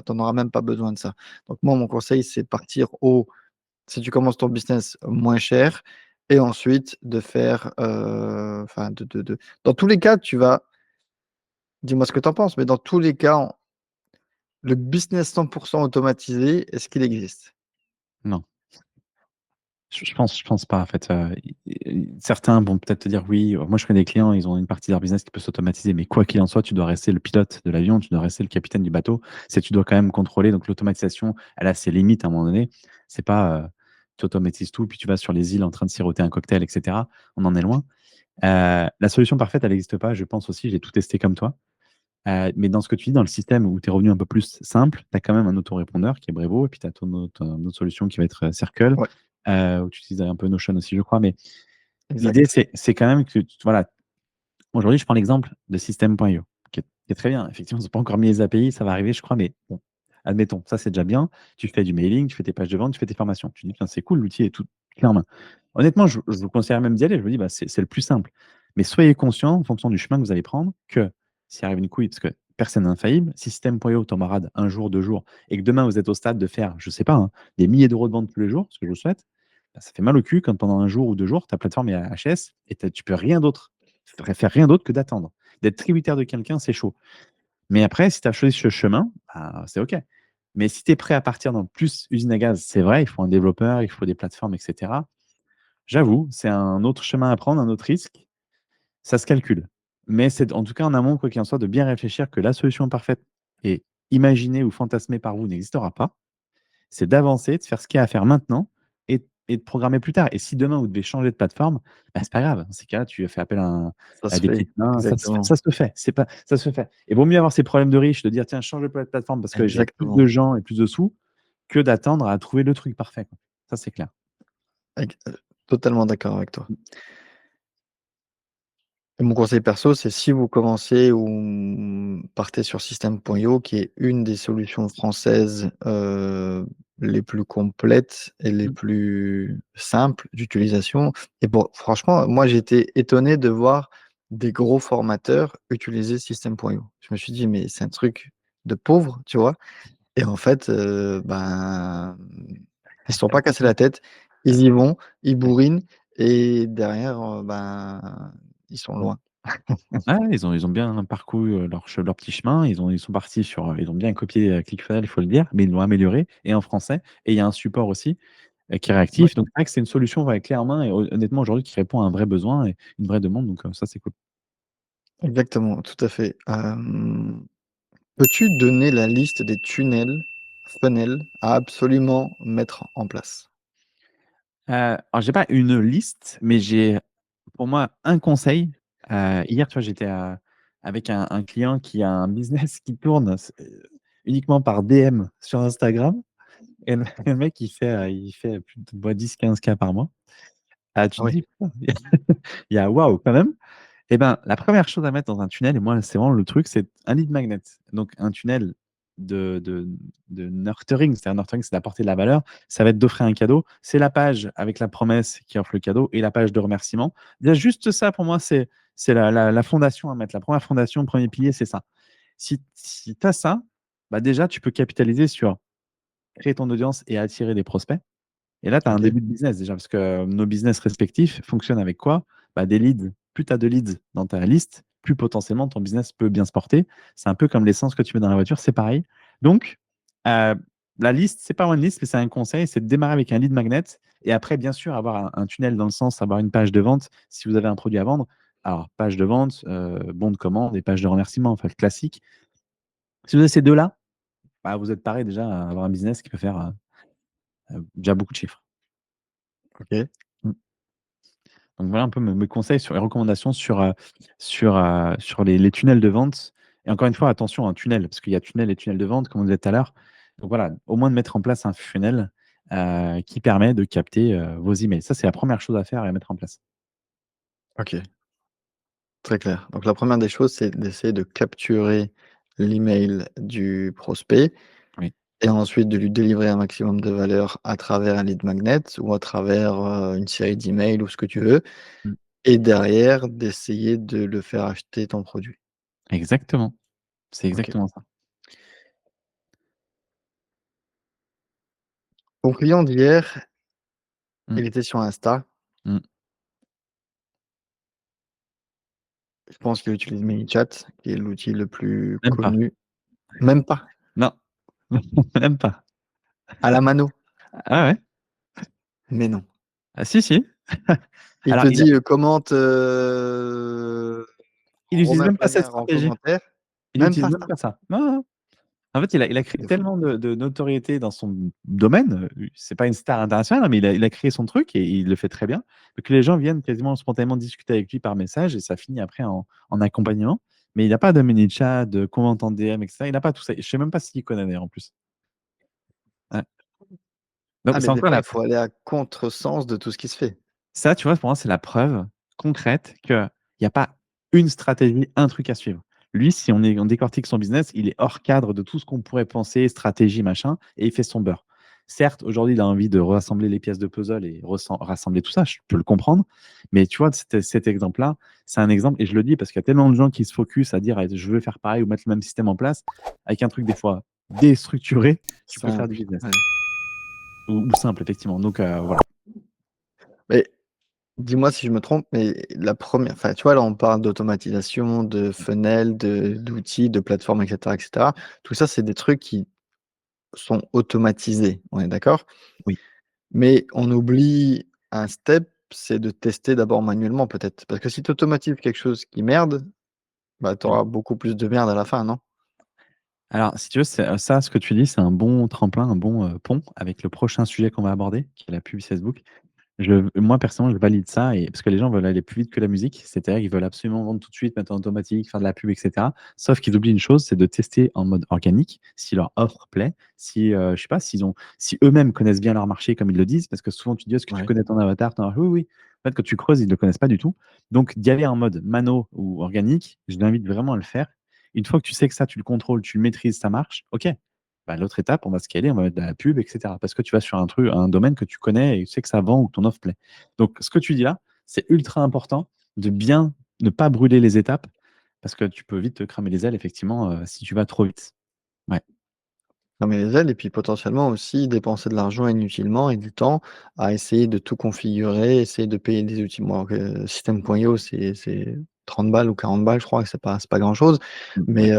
tu n'en auras même pas besoin de ça. Donc moi, mon conseil, c'est partir si tu commences ton business moins cher et ensuite de faire, enfin dans tous les cas, dis-moi ce que tu en penses, mais dans tous les cas, le business 100% automatisé, est-ce qu'il existe? Non. Je pense pas, en fait. Certains vont peut-être te dire oui. Moi, je connais des clients, ils ont une partie de leur business qui peut s'automatiser, mais quoi qu'il en soit, tu dois rester le pilote de l'avion, tu dois rester le capitaine du bateau. Tu dois quand même contrôler. Donc, l'automatisation, elle a ses limites à un moment donné. C'est pas tu automatises tout, puis tu vas sur les îles en train de siroter un cocktail, etc. On en est loin. La solution parfaite, elle n'existe pas. Je pense aussi, j'ai tout testé comme toi. Mais dans ce que tu dis, dans le système où tu es revenu un peu plus simple, tu as quand même un autorépondeur qui est Brevo, et puis tu as ton autre solution qui va être Circle, Ouais, où tu utilises un peu Notion aussi, je crois. Mais l'idée, exact. c'est quand même que, voilà, aujourd'hui, je prends l'exemple de System.io, qui est très bien. Effectivement, ils n'ont pas encore mis les API, ça va arriver, je crois, mais bon, admettons, ça c'est déjà bien. Tu fais du mailing, tu fais tes pages de vente, tu fais tes formations. Tu dis, tiens, c'est cool, l'outil est tout clé en main. Honnêtement, je vous conseillerais même d'y aller. Je me dis, bah, c'est le plus simple. Mais soyez conscient, en fonction du chemin que vous allez prendre, que s'il arrive une couille, parce que personne n'est infaillible, si System.io t'en marade un jour, 2 jours, et que demain vous êtes au stade de faire, je sais pas, hein, des milliers d'euros de vente tous les jours, ce que je vous souhaite, bah, ça fait mal au cul quand pendant un jour ou 2 jours, ta plateforme est à HS et tu peux rien d'autre, faire rien d'autre que d'attendre. D'être tributaire de quelqu'un, c'est chaud. Mais après, si tu as choisi ce chemin, bah, c'est OK. Mais si tu es prêt à partir dans plus usine à gaz, c'est vrai, il faut un développeur, il faut des plateformes, etc. J'avoue, c'est un autre chemin à prendre, un autre risque. Ça se calcule. Mais c'est en tout cas en amont, quoi qu'il en soit, de bien réfléchir que la solution parfaite et imaginée ou fantasmée par vous n'existera pas. C'est d'avancer, de faire ce qu'il y a à faire maintenant et de programmer plus tard. Et si demain vous devez changer de plateforme, bah, c'est pas grave. Dans ces cas-là, tu fais appel Ça à se des fait, petites mains. exactement. Ça se fait. Ça se fait. Et vaut mieux avoir ces problèmes de riches, de dire tiens, change de plateforme parce que j'ai plus de Exactement. gens et plus de sous, que d'attendre à trouver le truc parfait, quoi. Ça, c'est clair. Ex Totalement d'accord avec toi. Et mon conseil perso, c'est si vous commencez ou partez sur System.io, qui est une des solutions françaises, les plus complètes et les Mmh. plus simples d'utilisation. Et bon, franchement, moi, j'étais étonné de voir des gros formateurs utiliser System.io. Je me suis dit: «Mais c'est un truc de pauvre», tu vois? Et en fait, ben, ils se sont pas cassés la tête. Ils y vont, ils bourrinent et derrière, ben, ils sont loin. Ouais, ils ont bien parcouru, leur petit chemin. Ils sont partis sur, ils ont bien copié, ClickFunnels, il faut le dire, mais ils l'ont amélioré et en français et il y a un support aussi, qui est Ouais. réactif. Donc c'est vrai que c'est une solution, ouais, clé en main et honnêtement aujourd'hui qui répond à un vrai besoin et une vraie demande, donc ça c'est cool. Exactement, tout à fait. Peux-tu donner la liste des tunnels, funnels à absolument mettre en place? Alors j'ai pas une liste, mais j'ai pour moi un conseil. Hier, tu vois, j'étais, avec un client qui a un business qui tourne uniquement par DM sur Instagram et le mec il fait plus de 10-15K par mois. Ah, tu Ah te oui, dis: «Putain, il y a waouh quand même». Et ben, la première chose à mettre dans un tunnel et moi, c'est vraiment le truc, c'est un lead magnet. Donc un tunnel de nurturing, c'est-à-dire nurturing, c'est d'apporter de la valeur. Ça va être d'offrir un cadeau. C'est la page avec la promesse qui offre le cadeau et la page de remerciement. Déjà juste ça pour moi, c'est la fondation à mettre. La première fondation, le premier pilier, c'est ça. Si tu as ça, bah, déjà tu peux capitaliser sur créer ton audience et attirer des prospects. Et là, tu as un OK. début de business déjà, parce que nos business respectifs fonctionnent avec quoi? Bah, des leads. Plus tu as de leads dans ta liste, plus potentiellement ton business peut bien se porter. C'est un peu comme l'essence que tu mets dans la voiture, c'est pareil. Donc, la liste, c'est pas une liste, mais c'est un conseil, c'est de démarrer avec un lead magnet Et après, bien sûr, avoir un tunnel dans le sens, avoir une page de vente si vous avez un produit à vendre. Alors, page de vente, bon de commande et page de remerciement, enfin le classique. Si vous avez ces deux-là, bah, vous êtes paré déjà à avoir un business qui peut faire déjà beaucoup de chiffres. OK. Mm. Donc voilà un peu mes conseils sur les recommandations sur les tunnels de vente. Et encore une fois, attention, un tunnel, parce qu'il y a tunnel et tunnel de vente, comme on disait tout à l'heure. Donc voilà, au moins de mettre en place un funnel qui permet de capter vos emails. Ça, c'est la première chose à faire et à mettre en place. OK. Très clair. Donc la première des choses, c'est d'essayer de capturer l'email du prospect Oui. et ensuite de lui délivrer un maximum de valeur à travers un lead magnet ou à travers, une série d'emails ou ce que tu veux Mm. et derrière d'essayer de le faire acheter ton produit. Exactement. C'est OK. exactement ça. Ton client d'hier, Mm. il était sur Insta. Mm. Je pense qu'il utilise ManyChat, qui est l'outil le plus Même pas. connu. Même pas? Non, même pas. À la mano? Ah ouais? Mais non. Ah si, si. Il te Alors dit, commente, il utilise Romain même pas cette Planard en stratégie. commentaire. Il Même utilise pas même ça? pas ça. Non, non. En fait, il a créé C'est fou. tellement de notoriété dans son domaine, c'est pas une star internationale, hein, mais il a créé son truc et il le fait très bien, que les gens viennent quasiment spontanément discuter avec lui par message et ça finit après en accompagnement. Mais il n'a pas de mini chat, de comment en DM, etc. Il n'a pas tout ça. Je sais même pas s'il connaît d'ailleurs en plus. Ouais. Donc Ah mais c'est des encore fois, la il faut aller à contresens de tout ce qui se fait. Ça, tu vois, pour moi, c'est la preuve concrète qu'il y a pas une stratégie, un truc à suivre. Lui, si on décortique son business, il est hors cadre de tout ce qu'on pourrait penser, stratégie, machin, et il fait son beurre. Certes, aujourd'hui, il a envie de rassembler les pièces de puzzle et rassembler tout ça, je peux le comprendre. Mais tu vois, cet exemple-là, c'est un exemple, et je le dis parce qu'il y a tellement de gens qui se focus à dire «Ah, je veux faire pareil ou mettre le même système en place, avec un truc des fois déstructuré, tu peux faire du Simple, business. ouais. Ou simple, effectivement. Donc voilà. Mais dis-moi si je me trompe, mais la première, enfin, tu vois, là, on parle d'automatisation, de funnel, d'outils, de plateformes et cetera. Tout ça, c'est des trucs qui sont automatisés, on est d'accord? Oui. Mais on oublie un step, c'est de tester d'abord manuellement peut-être? Parce que si tu automatises quelque chose qui merde, bah, tu auras beaucoup plus de merde à la fin, non? Alors, si tu veux, ça, ce que tu dis, c'est un bon tremplin, un bon pont avec le prochain sujet qu'on va aborder, qui est la pub Facebook. Moi, personnellement, je valide ça parce que les gens veulent aller plus vite que la musique. C'est-à-dire qu'ils veulent absolument vendre tout de suite, mettre en automatique, faire de la pub, etc. Sauf qu'ils oublient une chose, c'est de tester en mode organique si leur offre plaît, si, je sais pas, si eux-mêmes connaissent bien leur marché comme ils le disent, parce que souvent tu dis, est-ce que tu Ouais. connais ton avatar, ton marché? Oui, oui. En fait, quand tu creuses, ils ne le connaissent pas du tout. Donc, d'y aller en mode mano ou organique, je l'invite vraiment à le faire. Une fois que tu sais que ça, tu le contrôles, tu le maîtrises, ça marche, ok. Bah, l'autre étape, on va scaler, on va mettre de la pub, etc. Parce que tu vas sur un domaine que tu connais et tu sais que ça vend ou que ton offre plaît. Donc, ce que tu dis là, c'est ultra important de bien ne pas brûler les étapes parce que tu peux vite te cramer les ailes, effectivement, si tu vas trop vite. Ouais. Fermer les ailes et puis potentiellement aussi dépenser de l'argent inutilement et du temps à essayer de tout configurer, essayer de payer des outils. Moi, System.io, c'est 30 balles ou 40 balles, je crois que c'est pas grand-chose. Ouais. Mais,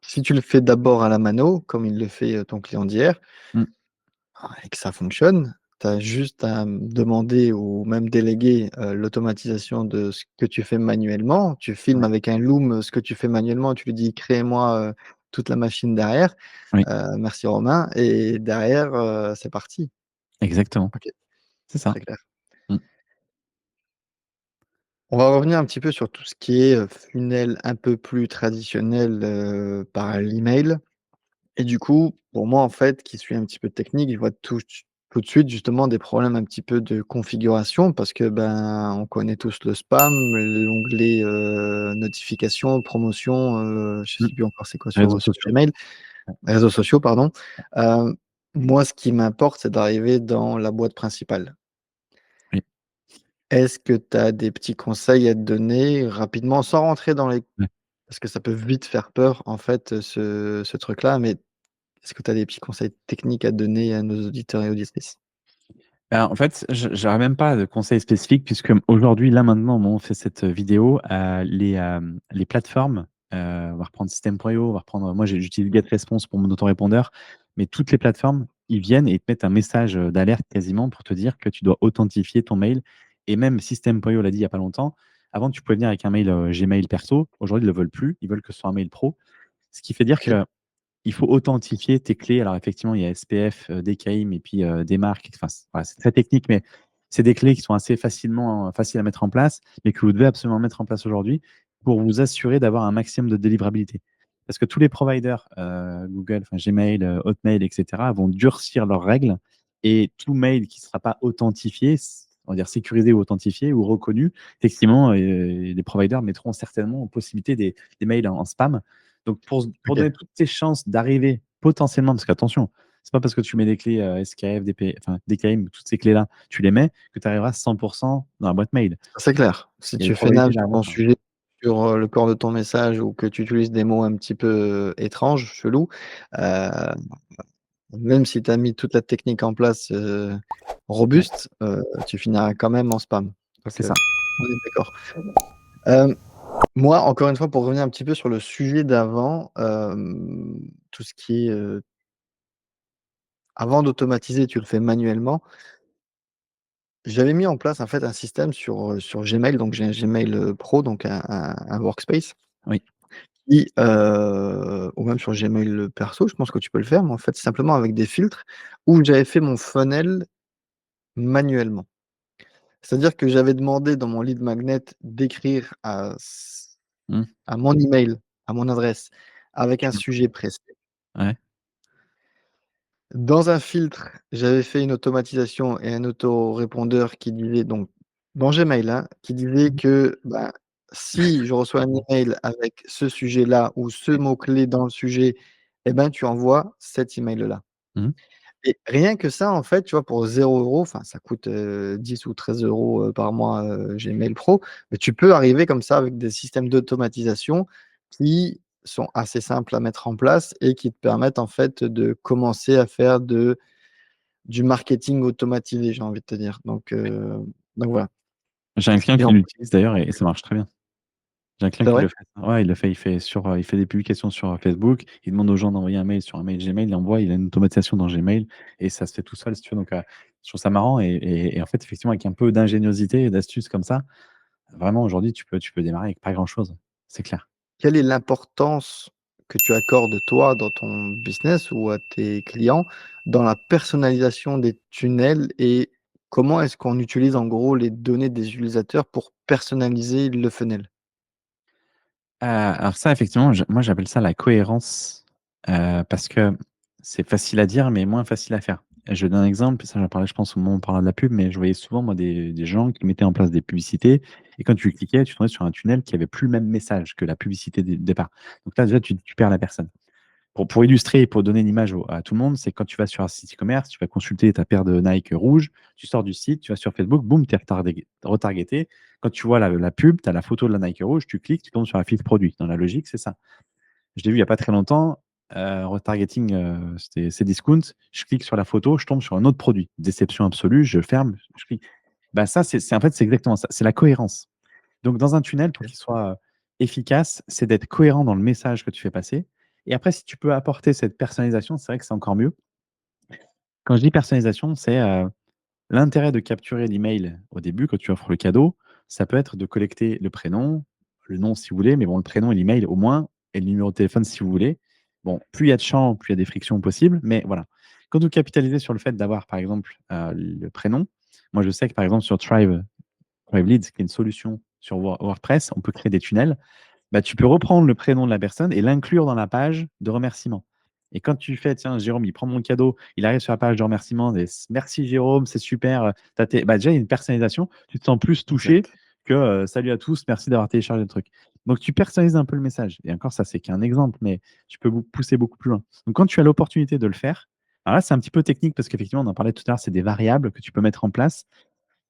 si tu le fais d'abord à la mano, comme il le fait, ton client d'hier, Mm. et que ça fonctionne, tu as juste à, demander ou même déléguer, l'automatisation de ce que tu fais manuellement. Tu filmes Ouais. avec un Loom, ce que tu fais manuellement, tu lui dis: «Crée-moi, toute la machine derrière, Oui, merci Romain» et derrière, c'est parti. exactement. OK, C'est ça. très clair. Mm. On va revenir un petit peu sur tout ce qui est, funnel un peu plus traditionnel, par l'email. Et du coup, pour moi, en fait, qui suis un petit peu technique, je vois tout de suite justement des problèmes un petit peu de configuration parce que, ben, on connaît tous le spam, l'onglet, notifications, promotions, je Mm. sais plus encore c'est quoi Réseaux sur sociaux. Gmail, réseaux sociaux, pardon. Heu, Moi, ce qui m'importe, c'est d'arriver dans la boîte principale. Oui. Est-ce que tu as des petits conseils à te donner rapidement, sans rentrer dans les Ouais. parce que ça peut vite faire peur, en fait, ce truc-là, mais est-ce que tu as des petits conseils techniques à donner à nos auditeurs et auditrices? Ben, en fait, j'aurais même pas de conseils spécifiques puisque aujourd'hui, là maintenant, au moment où on fait cette vidéo, les plateformes on va reprendre System.io, on va reprendre. Moi, j'utilise GetResponse pour mon autorépondeur, mais toutes les plateformes, ils viennent et te mettent un message d'alerte quasiment pour te dire que tu dois authentifier ton mail. Et même System.io l'a dit il n'y a pas longtemps. Avant, tu pouvais venir avec un mail Gmail perso. Aujourd'hui, ils ne le veulent plus. Ils veulent que ce soit un mail pro. Ce qui fait dire Ok. que il faut authentifier tes clés. Alors, effectivement, il y a SPF, DKIM et puis des marques. Enfin, voilà, c'est très technique, mais c'est des clés qui sont assez faciles à mettre en place, mais que vous devez absolument mettre en place aujourd'hui pour vous assurer d'avoir un maximum de délivrabilité. Parce que tous les providers, Google, enfin, Gmail, Hotmail, etc., vont durcir leurs règles et tout mail qui ne sera pas authentifié, on va dire sécurisé ou authentifié ou reconnu, effectivement, les providers mettront certainement en possibilité des mails en spam. Donc, pour Ok. donner toutes tes chances d'arriver potentiellement, parce qu'attention, c'est pas parce que tu mets des clés SKF, enfin, DKIM, toutes ces clés-là, tu les mets, que tu arriveras 100% dans la boîte mail. C'est clair. Si Il y a des tu fais probabilités nage sur derrière ton ça. sujet, sur le corps de ton message ou que tu utilises des mots un petit peu étranges, chelous, euh, même si tu as mis toute la technique en place Ouais, robuste, tu finiras quand même en spam. Donc, c'est ça. on est d'accord. Euh, Moi, encore une fois, pour revenir un petit peu sur le sujet d'avant, tout ce qui est avant d'automatiser, tu le fais manuellement. J'avais mis en place en fait un système sur Gmail, donc j'ai un Gmail Pro, donc un workspace, Oui. ou même sur Gmail perso, je pense que tu peux le faire, mais en fait, simplement avec des filtres où j'avais fait mon funnel manuellement. C'est-à-dire que j'avais demandé dans mon lead magnet d'écrire Hmm. à mon email, à mon adresse, avec un Tu- sujet précis. Ouais. Dans un filtre, j'avais fait une automatisation et un autorépondeur qui disait donc dans Gmail, hein, qui disait Mhm. que, bah, si je reçois un email avec ce sujet-là ou ce mot-clé dans le sujet, eh ben, tu envoies cet email-là. Mhm. Et rien que ça, en fait, tu vois, pour 0 €, enfin, ça coûte 10 ou 13 € par mois, Gmail Pro, mais tu peux arriver comme ça avec des systèmes d'automatisation qui sont assez simples à mettre en place et qui te permettent, en fait, de commencer à faire du marketing automatisé, j'ai envie de te dire. Donc voilà. J'ai un client Et qui en l'utilise d'ailleurs et ça marche très bien. J'ai un client c'est qui le vrai? fait. Ouais, il le fait. Il fait des publications sur Facebook. Il demande aux gens d'envoyer un mail sur un mail Gmail. Il envoie. Il a une automatisation dans Gmail et ça se fait tout seul, si tu veux. Donc, je trouve ça marrant et en fait, effectivement, avec un peu d'ingéniosité et d'astuce comme ça, vraiment aujourd'hui, tu peux démarrer avec pas grand-chose. C'est clair. Quelle est l'importance que tu accordes, toi, dans ton business ou à tes clients, dans la personnalisation des tunnels et comment est-ce qu'on utilise, en gros, les données des utilisateurs pour personnaliser le funnel? Alors ça, effectivement, moi, j'appelle ça la cohérence, parce que c'est facile à dire, mais moins facile à faire. Je donne un exemple, ça j'en parlais, je pense, au moment où on parlait de la pub, mais je voyais souvent, moi, des gens qui mettaient en place des publicités et quand tu cliquais, tu tombais sur un tunnel qui avait plus le même message que la publicité du départ. Donc là, déjà, tu perds la personne. Pour illustrer et pour donner une image à tout le monde, c'est quand tu vas sur un site e-commerce, tu vas consulter ta paire de Nike rouge, tu sors du site, tu vas sur Facebook, boum, tu es retargeté. Quand tu vois la pub, tu as la photo de la Nike rouge, tu cliques, tu tombes sur la fiche produit. Dans la logique, c'est ça. Je l'ai vu il n'y a pas très longtemps, retargeting, c'était Cdiscount. Je clique sur la photo, je tombe sur un autre produit. Déception absolue, je ferme, je clique. Bah ça, en fait, c'est exactement ça. C'est la cohérence. Donc, dans un tunnel, pour OK. qu'il soit efficace, c'est d'être cohérent dans le message que tu fais passer. Et après, si tu peux apporter cette personnalisation, c'est vrai que c'est encore mieux. Quand je dis personnalisation, c'est l'intérêt de capturer l'email au début, quand tu offres le cadeau, ça peut être de collecter le prénom, le nom si vous voulez, mais bon, le prénom et l'email au moins, et le numéro de téléphone si vous voulez. Bon, plus il y a de champs, plus il y a des frictions possibles, mais voilà. Quand vous capitalisez sur le fait d'avoir, par exemple, le prénom, moi je sais que par exemple sur Thrive Leads, qui est une solution sur WordPress, on peut créer des tunnels. Bah, tu peux reprendre le prénom de la personne et l'inclure dans la page de remerciement. Et quand tu fais, tiens, Jérôme, il prend mon cadeau, il arrive sur la page de remerciement, et merci Jérôme, c'est super. Bah, déjà, il y a une personnalisation, tu te sens plus touché Exact. que salut à tous, merci d'avoir téléchargé le truc. Donc, tu personnalises un peu le message. Et encore, ça, c'est qu'un exemple, mais tu peux pousser beaucoup plus loin. Donc, quand tu as l'opportunité de le faire, alors là, c'est un petit peu technique parce qu'effectivement, on en parlait tout à l'heure, c'est des variables que tu peux mettre en place,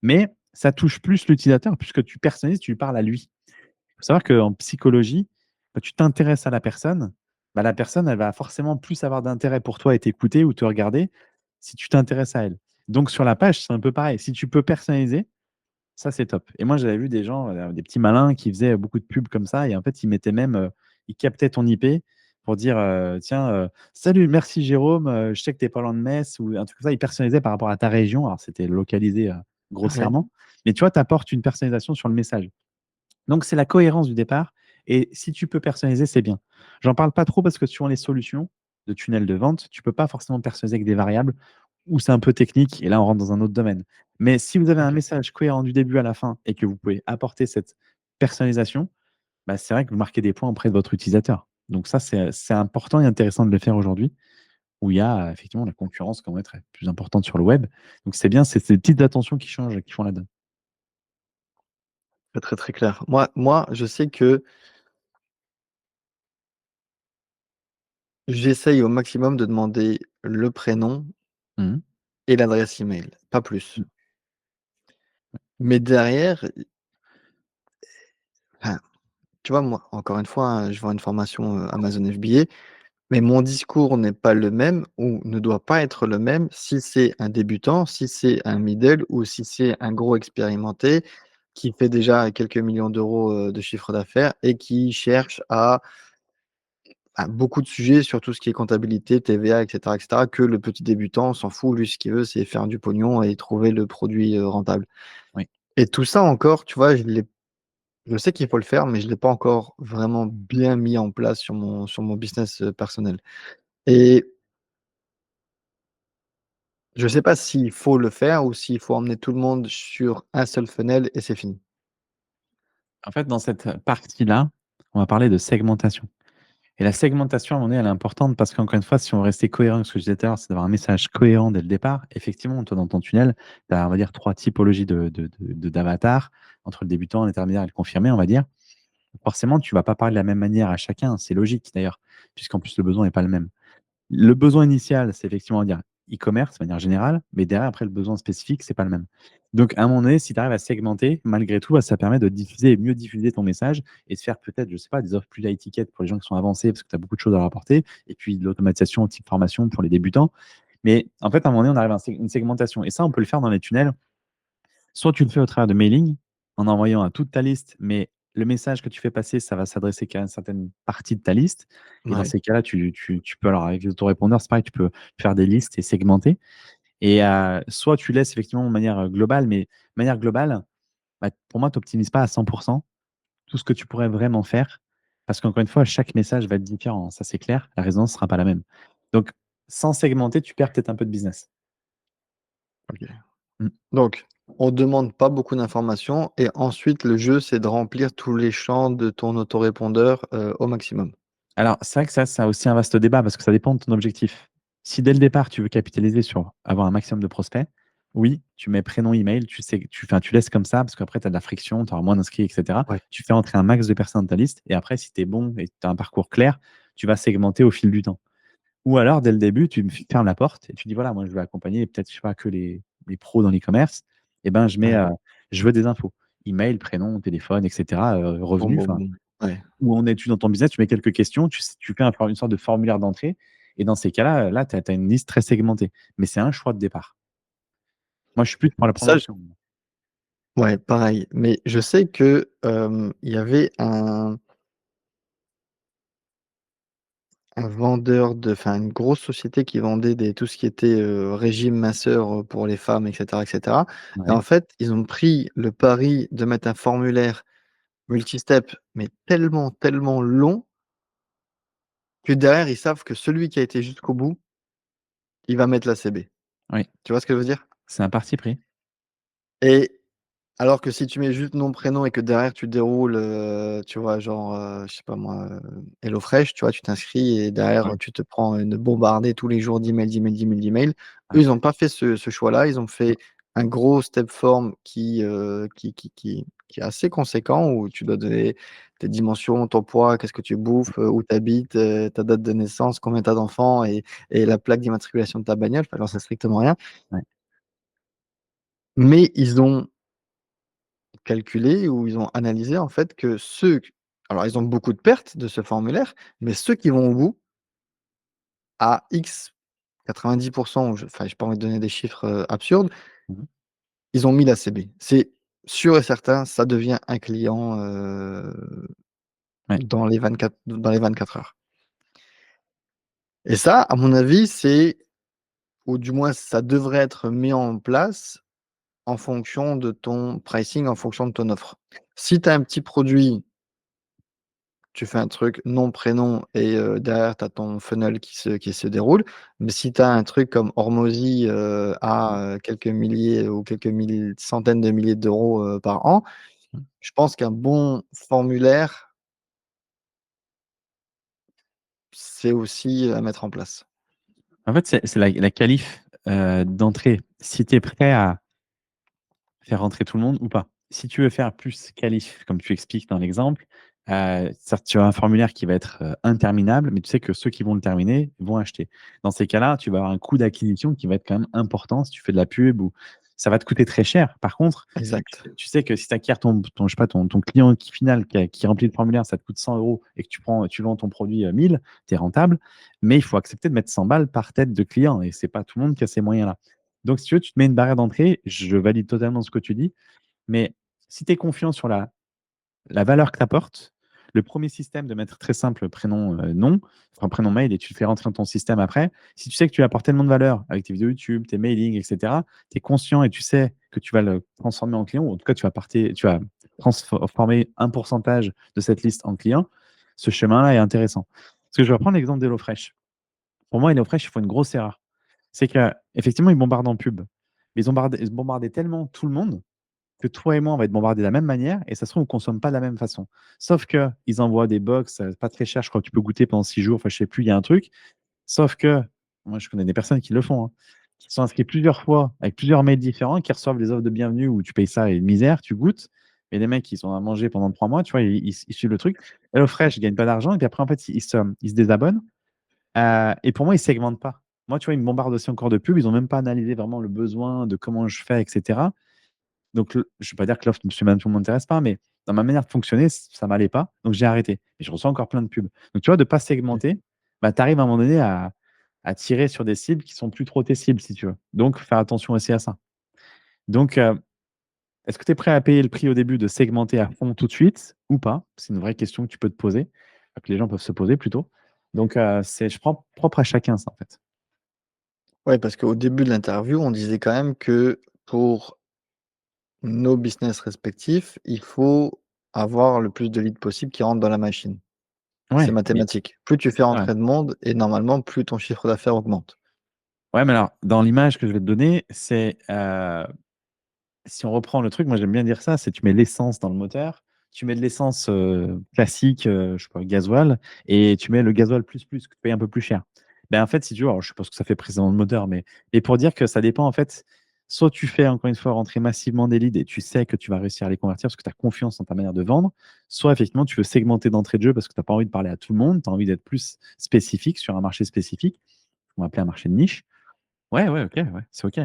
mais ça touche plus l'utilisateur puisque tu personnalises, tu lui parles à lui. Il faut savoir qu'en psychologie, quand tu t'intéresses à la personne, bah, la personne, elle va forcément plus avoir d'intérêt pour toi et t'écouter ou te regarder si tu t'intéresses à elle. Donc sur la page, c'est un peu pareil. Si tu peux personnaliser, ça c'est top. Et moi, j'avais vu des gens, des petits malins qui faisaient beaucoup de pubs comme ça et en fait, ils mettaient même il captait ton IP pour dire tiens, salut, merci Jérôme, je sais que tu n'es pas loin de Metz, ou un truc comme ça. Il personnalisait par rapport à ta région. Alors, c'était localisé Ouais. grossièrement, mais tu vois, tu apportes une personnalisation sur le message. Donc, c'est la cohérence du départ. Et si tu peux personnaliser, c'est bien. J'en parle pas trop parce que sur les solutions de tunnel de vente, tu peux pas forcément personnaliser avec des variables ou c'est un peu technique et là, on rentre dans un autre domaine. Mais si vous avez un Ok. message cohérent du début à la fin et que vous pouvez apporter cette personnalisation, bah, c'est vrai que vous marquez des points auprès de votre utilisateur. Donc ça, c'est important et intéressant de le faire aujourd'hui où il y a effectivement la concurrence qui va être plus importante sur le web. Donc c'est bien, c'est ces petites attentions qui changent, qui font la donne. Très, très, très clair. Moi, je sais que j'essaye au maximum de demander le prénom Mhm. et l'adresse email, pas plus. Mais derrière, enfin, tu vois, moi, encore une fois, hein, je vends une formation, Amazon FBA, mais mon discours n'est pas le même ou ne doit pas être le même si c'est un débutant, si c'est un middle ou si c'est un gros expérimenté qui fait déjà quelques millions d'euros, de chiffre d'affaires et qui cherche à beaucoup de sujets sur tout ce qui est comptabilité, TVA et cetera, que le petit débutant s'en fout. Lui, ce qu'il veut, c'est faire du pognon et trouver le produit, rentable. Oui. Et tout ça encore, tu vois, je sais qu'il faut le faire, mais je l'ai pas encore vraiment bien mis en place sur mon business, personnel. Et je sais pas s'il faut le faire ou s'il faut emmener tout le monde sur un seul funnel et c'est fini. En fait, dans cette partie-là, on va parler de segmentation. Et la segmentation, à un moment donné, elle est importante parce qu'encore une fois, si on veut rester cohérent avec ce que je disais tout à l'heure, c'est d'avoir un message cohérent dès le départ. Effectivement, toi, dans ton tunnel, tu as, on va dire, 3 typologies d'avatars, entre le débutant, l'intermédiaire et le confirmé, on va dire. Forcément, tu vas pas parler de la même manière à chacun. C'est logique d'ailleurs, puisqu'en plus, le besoin n'est pas le même. Le besoin initial, c'est effectivement dire e-commerce de manière générale, mais derrière, après, le besoin spécifique, c'est pas le même. Donc, à un moment donné, si tu arrives à segmenter, malgré tout, bah, ça permet de diffuser et mieux diffuser ton message et de faire peut-être, je sais pas, des offres plus high ticket pour les gens qui sont avancés parce que tu as beaucoup de choses à leur apporter et puis de l'automatisation type formation pour les débutants. Mais en fait, à un moment donné, on arrive à une segmentation et ça, on peut le faire dans les tunnels. Soit tu le fais au travers de mailing, en envoyant à toute ta liste, mais le message que tu fais passer, ça va s'adresser qu'à une certaine partie de ta liste. Et dans Ouais. ces cas-là, tu peux, alors avec les autorépondeurs, c'est pareil, tu peux faire des listes et segmenter. Et soit tu laisses effectivement de manière globale, mais de manière globale, bah, pour moi, tu n'optimises pas à 100% tout ce que tu pourrais vraiment faire. Parce qu'encore une fois, chaque message va être différent. Ça, c'est clair. La résonance ne sera pas la même. Donc, sans segmenter, tu perds peut-être un peu de business. OK. Mm. Donc, on demande pas beaucoup d'informations et ensuite le jeu, c'est de remplir tous les champs de ton autorépondeur, au maximum. Alors, c'est vrai que ça a aussi un vaste débat parce que ça dépend de ton objectif. Si dès le départ, tu veux capitaliser sur avoir un maximum de prospects, oui, tu mets prénom, email, tu sais, tu laisses comme ça parce qu'après, tu as de la friction, tu auras moins d'inscrits, etc. Ouais. Tu fais entrer un max de personnes dans ta liste et après, si tu es bon et tu as un parcours clair, tu vas segmenter au fil du temps. Ou alors, dès le début, tu fermes la porte et tu dis voilà, moi, je vais accompagner peut-être, je sais pas, que les pros dans l'e-commerce. Et ben, Ouais. je veux des infos. Email, prénom, téléphone, etc., Boum, revenus. boum, boum. Ouais. Où en es-tu dans ton business, tu mets quelques questions, tu fais une sorte de formulaire d'entrée. Et dans ces cas-là, là, tu as une liste très segmentée. Mais c'est un choix de départ. Moi, je suis plus pour la première Ça, option. ouais, pareil. Mais je sais que, il y avait un vendeur une grosse société qui vendait tout ce qui était, régime masseur, pour les femmes et cetera et Ouais, en fait, ils ont pris le pari de mettre un formulaire multi-step, mais tellement, tellement long que derrière, ils savent que celui qui a été jusqu'au bout, il va mettre la CB. oui, Tu vois ce que je veux dire? c'est un parti pris. Et alors que si tu mets juste nom, prénom et que derrière tu déroules, tu vois, genre, je sais pas moi, HelloFresh, tu vois, tu t'inscris et derrière, Ouais, tu te prends une bombardée tous les jours d'emails, d'emails, d'emails, d'emails. Eux, ouais, ils ont pas fait ce choix-là. Ils ont fait un gros step form qui est assez conséquent où tu dois donner tes dimensions, ton poids, qu'est-ce que tu bouffes, où tu habites, ta date de naissance, combien tu as d'enfants et la plaque d'immatriculation de ta bagnole. Enfin, j'en sais strictement rien. ouais, Mais ils ont calculé ou ils ont analysé en fait que alors ils ont beaucoup de pertes de ce formulaire, mais ceux qui vont au bout à X 90 ou j'ai pas envie de donner des chiffres, absurdes, mmh. ils ont mis la CB. C'est sûr et certain, ça devient un client, Ouais. dans les 24 heures. Et ça, à mon avis, ou du moins ça devrait être mis en place en fonction de ton pricing, en fonction de ton offre. Si tu as un petit produit, tu fais un truc nom, prénom et derrière tu as ton funnel qui se déroule. Mais si tu as un truc comme Hormozy, à, quelques milliers ou quelques centaines de milliers d'euros, par an, je pense qu'un bon formulaire, c'est aussi à mettre en place. En fait, c'est la qualif d'entrée. Si tu es prêt à faire rentrer tout le monde ou pas. Si tu veux faire plus qualif, comme tu expliques dans l'exemple, certes, tu as un formulaire qui va être interminable, mais tu sais que ceux qui vont le terminer vont acheter. Dans ces cas-là, tu vas avoir un coût d'acquisition qui va être quand même important si tu fais de la pub ou ça va te coûter très cher. Par contre, Exact. tu sais que si tu acquiers je sais pas, ton client final qui remplit le formulaire, ça te coûte 100 euros et que tu vends ton produit 1000, tu es rentable, mais il faut accepter de mettre 100 balles par tête de client et c'est pas tout le monde qui a ces moyens-là. Donc, si tu veux, tu te mets une barrière d'entrée. Je valide totalement ce que tu dis. Mais si tu es confiant sur la valeur que tu apportes, le premier système de mettre très simple prénom, nom, enfin prénom mail et tu le fais rentrer dans ton système après. Si tu sais que tu apportes tellement de valeur avec tes vidéos YouTube, tes mailings, etc., tu es conscient et tu sais que tu vas le transformer en client, ou en tout cas, tu vas transformer un pourcentage de cette liste en client. Ce chemin-là est intéressant. Parce que je vais reprendre l'exemple d'HelloFresh. Pour moi, HelloFresh, ils font une grosse erreur. C'est qu'effectivement, ils bombardent en pub. Mais ils bombardaient tellement tout le monde que toi et moi, on va être bombardés de la même manière et ça se trouve, on ne consomme pas de la même façon. Sauf qu'ils envoient des box, pas très cher, je crois que tu peux goûter pendant 6 jours, enfin, je sais plus, il y a un truc. Sauf que, moi, je connais des personnes qui le font, hein, qui sont inscrits plusieurs fois avec plusieurs mails différents, qui reçoivent des offres de bienvenue où tu payes ça et une misère, tu goûtes. Et les mecs, ils sont à manger pendant 3 mois, tu vois, ils suivent le truc. HelloFresh, ils ne gagnent pas d'argent et puis après, en fait, ils se désabonnent. Et pour moi, ils ne segmentent pas. Moi, tu vois, ils me bombardent aussi encore de pubs. Ils n'ont même pas analysé vraiment le besoin de comment je fais, etc. Donc, je ne vais pas dire que l'offre Monsieur Madame Tout ne m'intéresse pas, mais dans ma manière de fonctionner, ça ne m'allait pas. Donc, j'ai arrêté. Et je reçois encore plein de pubs. Donc, tu vois, de ne pas segmenter, bah, tu arrives à un moment donné à tirer sur des cibles qui sont plus trop tes cibles, si tu veux. Donc, faire attention aussi à ça. Donc, est-ce que tu es prêt à payer le prix au début de segmenter à fond tout de suite ou pas? C'est une vraie question que tu peux te poser, que les gens peuvent se poser plutôt. Donc, c'est je prends propre à chacun, ça, en fait. Ouais, parce qu'au début de l'interview, on disait quand même que pour nos business respectifs, il faut avoir le plus de leads possible qui rentrent dans la machine. C'est Ouais, mais mathématique. Plus tu fais ouais. rentrer de monde et normalement, plus ton chiffre d'affaires augmente. Ouais, mais alors, dans l'image que je vais te donner, c'est si on reprend le truc, moi j'aime bien dire ça, c'est tu mets l'essence dans le moteur, tu mets de l'essence classique, je sais pas, gasoil, et tu mets le gasoil plus que tu payes un peu plus cher. Ben, en fait, si tu veux, alors, je sais pas ce que ça fait précisément le moteur, mais pour dire que ça dépend, en fait, soit tu fais encore une fois rentrer massivement des leads et tu sais que tu vas réussir à les convertir parce que tu as confiance en ta manière de vendre, soit effectivement tu veux segmenter d'entrée de jeu parce que tu n'as pas envie de parler à tout le monde, tu as envie d'être plus spécifique sur un marché spécifique, on va appeler un marché de niche. Ouais, ouais, ok, ouais, c'est ok.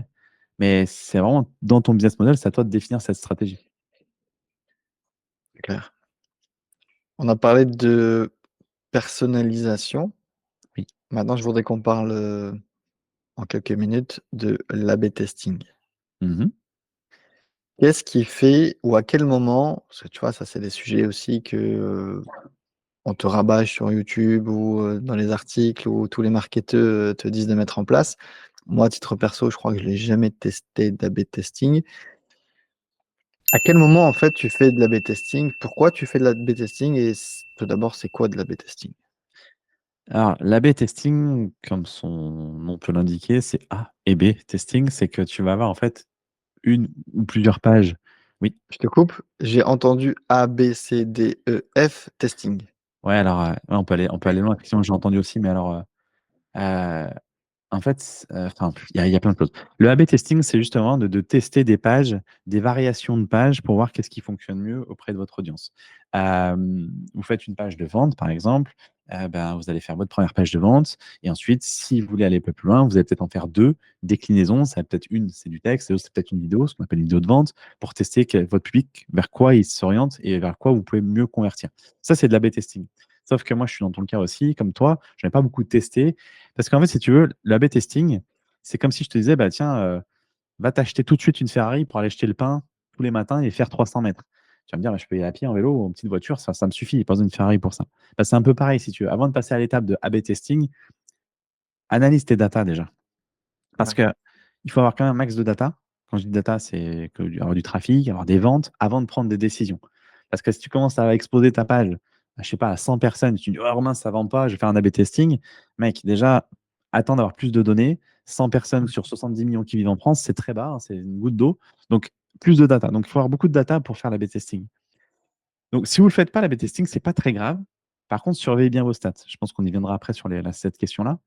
Mais c'est vraiment dans ton business model, c'est à toi de définir cette stratégie. C'est clair. On a parlé de personnalisation. Oui. Maintenant, je voudrais qu'on parle, en quelques minutes de l'A/B testing. Mmh. Qu'est-ce qui fait ou à quel moment, parce que tu vois, ça, c'est des sujets aussi que, on te rabâche sur YouTube ou, dans les articles où tous les marketeurs, te disent de mettre en place. Moi, à titre perso, je crois que je l'ai jamais testé d'A/B testing. À quel moment, en fait, tu fais de l'A/B testing? Pourquoi tu fais de l'A/B testing? Et tout d'abord, c'est quoi de l'A/B testing? Alors, l'A/B testing, comme son nom peut l'indiquer, c'est A et B testing, c'est que tu vas avoir en fait une ou plusieurs pages. Oui, Je te coupe, j'ai entendu A, B, C, D, E, F, testing. ouais, alors, ouais, on peut aller loin. Effectivement, j'ai entendu aussi, mais alors, heu en fait, enfin, il y a plein de choses. Le A/B testing, c'est justement de tester des pages, des variations de pages pour voir qu'est-ce qui fonctionne mieux auprès de votre audience. Vous faites une page de vente, par exemple, ben, vous allez faire votre première page de vente et ensuite, si vous voulez aller un peu plus loin, vous allez peut-être en faire 2 déclinaisons. Ça va peut-être une, c'est du texte et l'autre, c'est peut-être une vidéo, ce qu'on appelle une vidéo de vente, pour tester votre public, vers quoi il s'oriente et vers quoi vous pouvez mieux convertir. Ça, c'est de l'A/B testing. Sauf que moi, je suis dans ton cas aussi, comme toi, je n'ai pas beaucoup testé parce qu'en fait, si tu veux, l'A/B testing, c'est comme si je te disais: «Bah, tiens, va t'acheter tout de suite une Ferrari pour aller acheter le pain tous les matins et faire 300 mètres». Tu vas me dire, bah, je peux y aller à pied, en vélo, en petite voiture, ça me suffit, pas besoin d'une Ferrari pour ça. Bah, c'est un peu pareil, si tu veux. Avant de passer à l'étape de A/B testing, analyse tes data déjà. Parce Ouais. que il faut avoir quand même un max de data. Quand je dis data, c'est avoir du trafic, avoir des ventes, avant de prendre des décisions. Parce que si tu commences à exposer ta page, je sais pas, à 100 personnes, tu dis, oh mince, ça vend pas, je vais faire un A/B testing. Mec, déjà, attends d'avoir plus de données. 100 personnes sur 70 millions qui vivent en France, c'est très bas, hein, c'est une goutte d'eau. Donc, plus de data. Donc, il faut avoir beaucoup de data pour faire l'A/B testing. Donc, si vous ne le faites pas, l'A/B testing, c'est pas très grave. Par contre, surveillez bien vos stats. Je pense qu'on y viendra après sur cette question-là.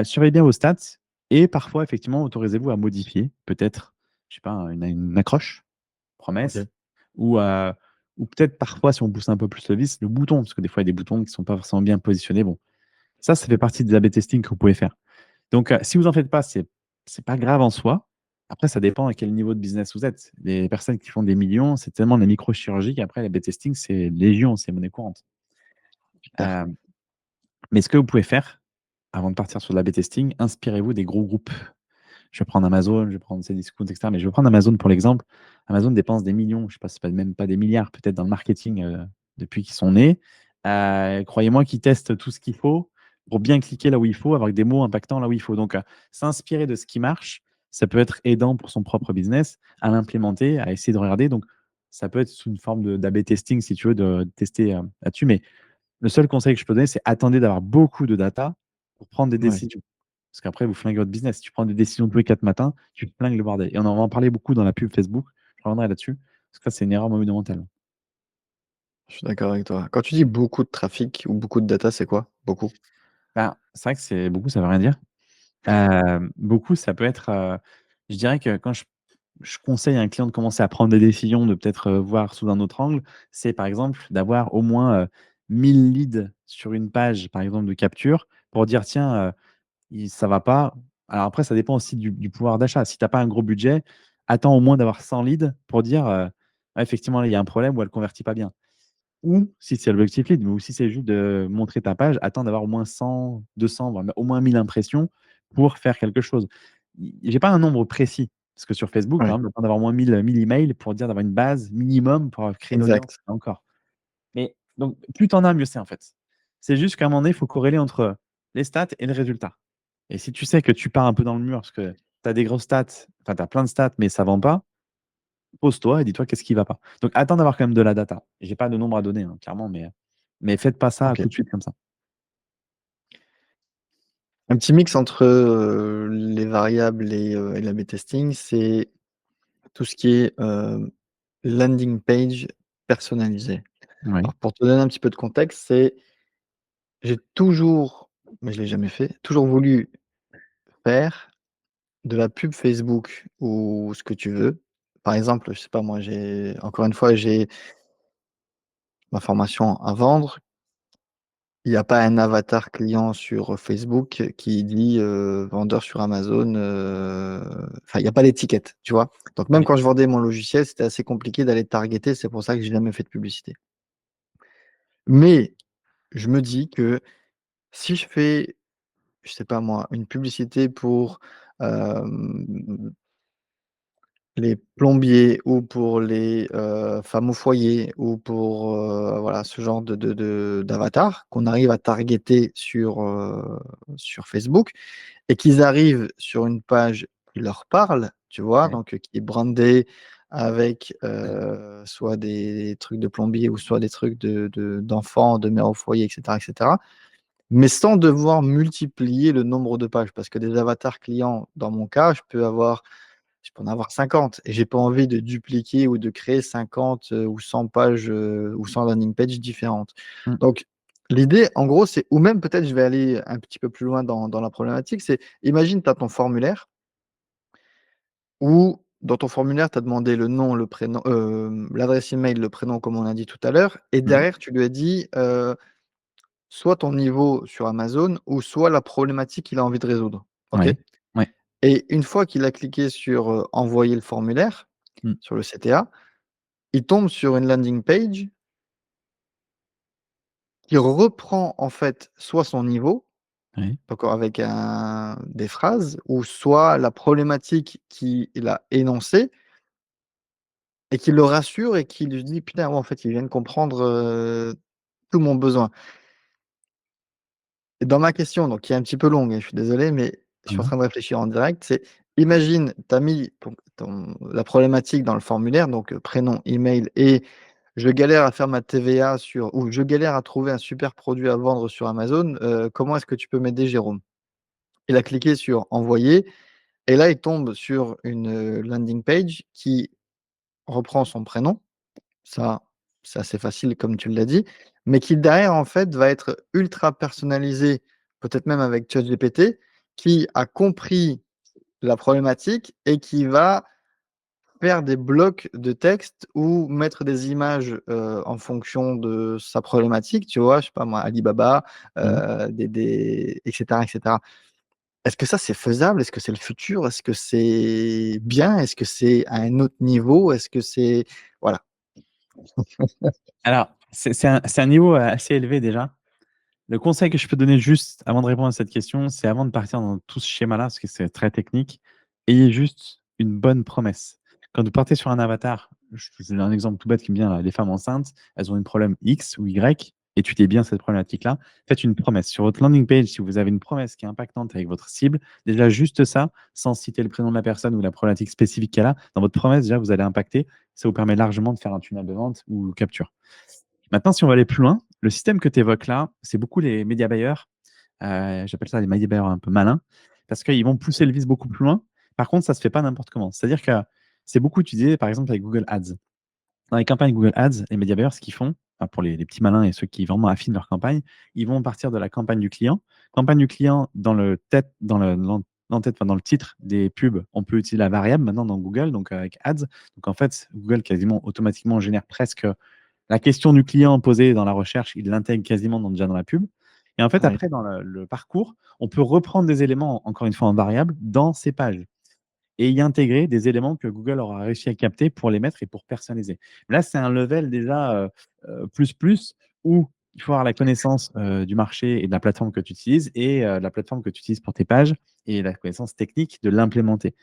Surveillez bien vos stats et parfois, effectivement, autorisez-vous à modifier peut-être, je sais pas, une accroche, promesse, Ok. ou, ou peut-être parfois, si on pousse un peu plus le vis, le bouton, parce que des fois, il y a des boutons qui ne sont pas forcément bien positionnés. Bon, ça fait partie des A/B testing que vous pouvez faire. Donc, si vous n'en faites pas, c'est pas grave en soi. Après, ça dépend à quel niveau de business vous êtes. Les personnes qui font des millions, c'est tellement de la microchirurgie qu'après, l'A/B testing, c'est légion, c'est monnaie courante. Super. Euh, mais ce que vous pouvez faire, avant de partir sur l'A/B testing, inspirez-vous des gros groupes. Je vais prendre Amazon, je vais prendre Cdiscount, etc. Mais je vais prendre Amazon pour l'exemple. Amazon dépense des millions, je ne sais pas, c'est même pas des milliards, peut-être dans le marketing depuis qu'ils sont nés. Croyez-moi qu'ils testent tout ce qu'il faut pour bien cliquer là où il faut, avec des mots impactants là où il faut. Donc, s'inspirer de ce qui marche, ça peut être aidant pour son propre business, à l'implémenter, à essayer de regarder. Donc, ça peut être sous une forme d'A/B testing, si tu veux, de tester là-dessus. Mais le seul conseil que je peux donner, c'est attendez d'avoir beaucoup de data pour prendre des Ouais. décisions. Parce qu'après, vous flinguez votre business. Si tu prends des décisions tous les 4 matins, tu flingues le bordel. Et on en va en parler beaucoup dans la pub Facebook. Je reviendrai là-dessus. Parce que ça, c'est une erreur monumentale. Je suis d'accord avec toi. Quand tu dis beaucoup de trafic ou beaucoup de data, c'est quoi? Beaucoup? Ben, c'est vrai que c'est beaucoup, ça ne veut rien dire. Beaucoup, ça peut être. Je dirais que quand je conseille à un client de commencer à prendre des décisions, de peut-être voir sous un autre angle, c'est par exemple d'avoir au moins 1000 leads sur une page, par exemple, de capture, pour dire tiens, ça va pas. Alors après, ça dépend aussi du pouvoir d'achat. Si tu as pas un gros budget, attends au moins d'avoir 100 leads pour dire ouais, effectivement, là, il y a un problème ou elle convertit pas bien. Ou si c'est l'objectif lead, ou si c'est juste de montrer ta page, attends d'avoir au moins 100, 200, voire au moins 1000 impressions pour faire quelque chose. J'ai pas un nombre précis. Parce que sur Facebook, par Ouais, exemple, attends d'avoir au moins 1000 emails pour dire d'avoir une base minimum pour créer une audience. exact. Encore. Mais donc, plus tu en as, mieux c'est en fait. C'est juste qu'à un moment donné, il faut corréler entre les stats et le résultat. Et si tu sais que tu pars un peu dans le mur parce que tu as des grosses stats, enfin, tu as plein de stats, mais ça ne vend pas, pose-toi et dis-toi qu'est-ce qui ne va pas. Donc, attends d'avoir quand même de la data. J'ai pas de nombre à donner, hein, clairement, mais faites pas ça Ok. tout de suite comme ça. Un petit mix entre les variables et l'A/B testing, c'est tout ce qui est landing page personnalisé. Oui, Alors, pour te donner un petit peu de contexte, c'est j'ai toujours, mais je l'ai jamais fait, toujours voulu faire de la pub Facebook ou ce que tu veux. Par exemple, je sais pas moi, j'ai encore une fois, j'ai ma formation à vendre. Il y a pas un avatar client sur Facebook qui dit, vendeur sur Amazon, enfin, il y a pas d'étiquette, tu vois? Donc même oui. quand je vendais mon logiciel, c'était assez compliqué d'aller targeter, c'est pour ça que j'ai jamais fait de publicité. Mais je me dis que si je fais, je sais pas moi, une publicité pour, hem les plombiers ou pour les, femmes au foyer ou pour, voilà, ce genre d'avatar qu'on arrive à targeter sur Facebook et qu'ils arrivent sur une page qui leur parle, tu vois? Ouais. Donc, qui est brandée avec, soit des trucs de plombier ou soit des trucs d'enfants, de mères au foyer et cetera, mais sans devoir multiplier le nombre de pages. Parce que des avatars clients, dans mon cas, je peux en avoir 50 et j'ai pas envie de dupliquer ou de créer 50, ou 100 pages, ou 100 landing pages différentes. Mm. Donc l'idée, en gros, c'est ou même peut-être je vais aller un petit peu plus loin dans la problématique, c'est imagine tu as ton formulaire où dans ton formulaire, tu as demandé le nom, le prénom, l'adresse email, le prénom comme on a dit tout à l'heure et Mhm. derrière tu lui as dit, soit ton niveau sur Amazon ou soit la problématique qu'il a envie de résoudre. OK? Ouais. Ouais. Et une fois qu'il a cliqué sur, envoyer le formulaire, Mm. sur le CTA, il tombe sur une landing page qui reprend en fait soit son niveau, Ouais. donc avec des phrases ou soit la problématique qu'il a énoncée et qui le rassure et qui lui dit: «Putain, ouais, en fait, il vient de comprendre, tout mon besoin». Et dans ma question, donc qui est un petit peu longue, hein, je suis désolé, mais je suis en Mmh. train de réfléchir en direct, c'est imagine, tu as mis ton la problématique dans le formulaire, donc prénom, email et je galère à faire ma TVA sur ou je galère à trouver un super produit à vendre sur Amazon, comment est-ce que tu peux m'aider, Jérôme? Il a cliqué sur envoyer et là, il tombe sur une, landing page qui reprend son prénom. Ça, c'est assez facile comme tu l'as dit, mais qui derrière, en fait, va être ultra personnalisé, peut-être même avec ChatGPT, qui a compris la problématique et qui va faire des blocs de texte ou mettre des images, en fonction de sa problématique, tu vois? Je sais pas moi, Alibaba, Mmh. des et cetera et cetera. Est-ce que ça, c'est faisable? Est-ce que c'est le futur? Est-ce que c'est bien? Est-ce que c'est à un autre niveau? Est-ce que c'est voilà. Alors, c'est un niveau, assez élevé déjà. Le conseil que je peux donner juste avant de répondre à cette question, c'est avant de partir dans tout ce schéma-là, parce que c'est très technique, ayez juste une bonne promesse. Quand vous partez sur un avatar, je donne un exemple tout bête qui me vient là, les femmes enceintes, elles ont un problème X ou Y, étudiez bien cette problématique-là, faites une promesse. Sur votre landing page, si vous avez une promesse qui est impactante avec votre cible, déjà juste ça, sans citer le prénom de la personne ou la problématique spécifique qu'elle a, dans votre promesse, déjà, vous allez impacter. Ça vous permet largement de faire un tunnel de vente ou capture. Maintenant, si on va aller plus loin, le système que tu évoques là, c'est beaucoup les média buyers. J'appelle ça les média buyers un peu malins, parce qu'ils vont pousser le vice beaucoup plus loin. Par contre, ça se fait pas n'importe comment. C'est-à-dire que c'est beaucoup utilisé, par exemple, avec Google Ads. Dans les campagnes Google Ads, les média buyers, ce qu'ils font, enfin, pour les petits malins et ceux qui vraiment affinent leur campagne, ils vont partir de la campagne du client. Campagne du client, dans le titre des pubs, on peut utiliser la variable maintenant dans Google, donc avec Ads. Donc en fait, Google quasiment automatiquement génère presque la question du client posée dans la recherche, il l'intègre quasiment déjà dans la pub. Et en fait, Oui, après, dans le parcours, on peut reprendre des éléments, encore une fois en variable, dans ces pages et y intégrer des éléments que Google aura réussi à capter pour les mettre et pour personnaliser. Là, c'est un level déjà plus où il faut avoir la connaissance du marché et de la plateforme que tu utilises et de la plateforme que tu utilises pour tes pages et la connaissance technique de l'implémenter.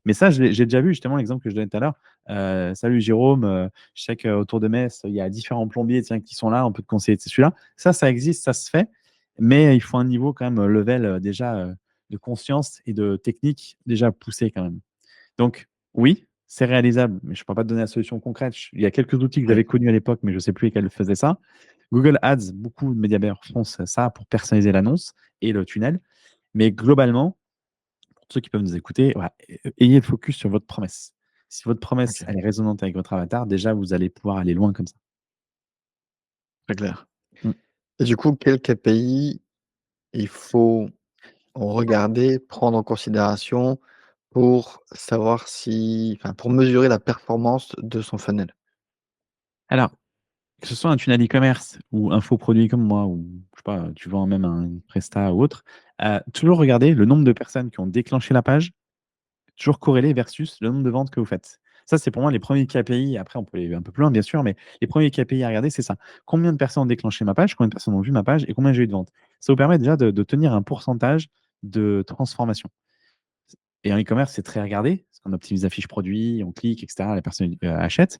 Mais ça, j'ai déjà vu justement l'exemple que je donnais tout à l'heure. Salut Jérôme, je sais qu'autour de Metz, il y a différents plombiers tiens, qui sont là, on peut te conseiller de celui-là. Ça existe, ça se fait, mais il faut un niveau quand même level déjà de conscience et de technique déjà poussé quand même. Donc oui, c'est réalisable, mais je ne peux pas te donner la solution concrète. Il y a quelques outils que oui. j'avais connus à l'époque, mais je ne sais plus lesquels faisaient ça. Google Ads, beaucoup de médias buyers font ça pour personnaliser l'annonce et le tunnel. Mais globalement, pour ceux qui peuvent nous écouter, voilà, ayez le focus sur votre promesse. Si votre promesse, OK, elle est résonante avec votre avatar, déjà, vous allez pouvoir aller loin comme ça. très clair. Mmh. Et du coup, quel KPI il faut regarder, prendre en considération pour savoir si enfin, pour mesurer la performance de son funnel? Alors, que ce soit un tunnel e-commerce ou un faux produit comme moi, ou je sais pas, tu vends même un Presta ou autre, toujours regarder le nombre de personnes qui ont déclenché la page, toujours corrélé versus le nombre de ventes que vous faites. Ça, c'est pour moi les premiers KPI. Après, on peut aller un peu plus loin, bien sûr, mais les premiers KPI à regarder, c'est ça. Combien de personnes ont déclenché ma page, combien de personnes ont vu ma page et combien j'ai eu de ventes. Ça vous permet déjà de tenir un pourcentage de transformation. Et en e-commerce, c'est très regardé, parce qu'on optimise la fiche produit, on clique, etc. La personne achète.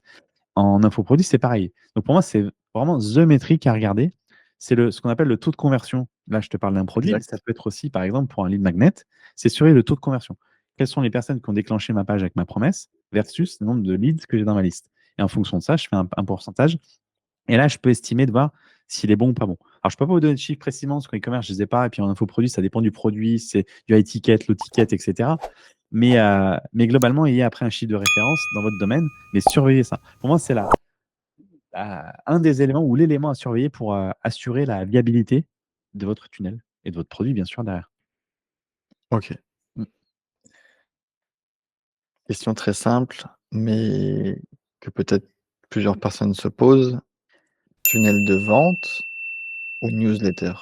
En infoproduit, c'est pareil. Donc pour moi, c'est vraiment the métrique à regarder. C'est ce qu'on appelle le taux de conversion. Là, je te parle d'un produit, mais ça Exact. peut être aussi, par exemple, pour un lead magnet, c'est surveiller le taux de conversion. Quelles sont les personnes qui ont déclenché ma page avec ma promesse versus le nombre de leads que j'ai dans ma liste. Et en fonction de ça, je fais un pourcentage. Et là, je peux estimer de voir s'il est bon ou pas bon. Alors, je ne peux pas vous donner de chiffres précisément, parce qu'en e-commerce, je ne les ai pas. Et puis en infoproduit, ça dépend du produit, c'est du high ticket, low ticket, etc. Mais globalement, il y a après un chiffre de référence dans votre domaine, mais surveillez ça. Pour moi, c'est un des éléments ou l'élément à surveiller pour assurer la viabilité de votre tunnel et de votre produit, bien sûr, derrière. OK. Mm. Question très simple, mais que peut-être plusieurs personnes se posent. Tunnel de vente ou newsletter?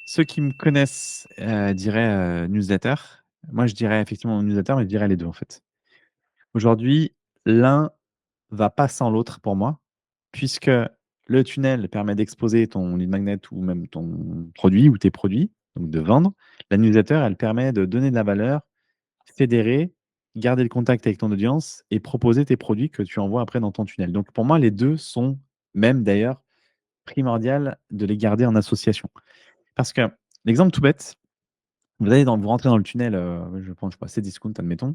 Ceux qui me connaissent diraient newsletter. Moi, je dirais effectivement newsletter, mais je dirais les deux, en fait. Aujourd'hui, l'un va pas sans l'autre pour moi, puisque le tunnel permet d'exposer ton lead magnet ou même ton produit ou tes produits, donc de vendre. La newsletter, elle permet de donner de la valeur, fédérer, garder le contact avec ton audience et proposer tes produits que tu envoies après dans ton tunnel. Donc pour moi, les 2 sont même d'ailleurs primordial de les garder en association. Parce que l'exemple tout bête, vous rentrez dans le tunnel, je prends, je sais pas, Cdiscount, admettons.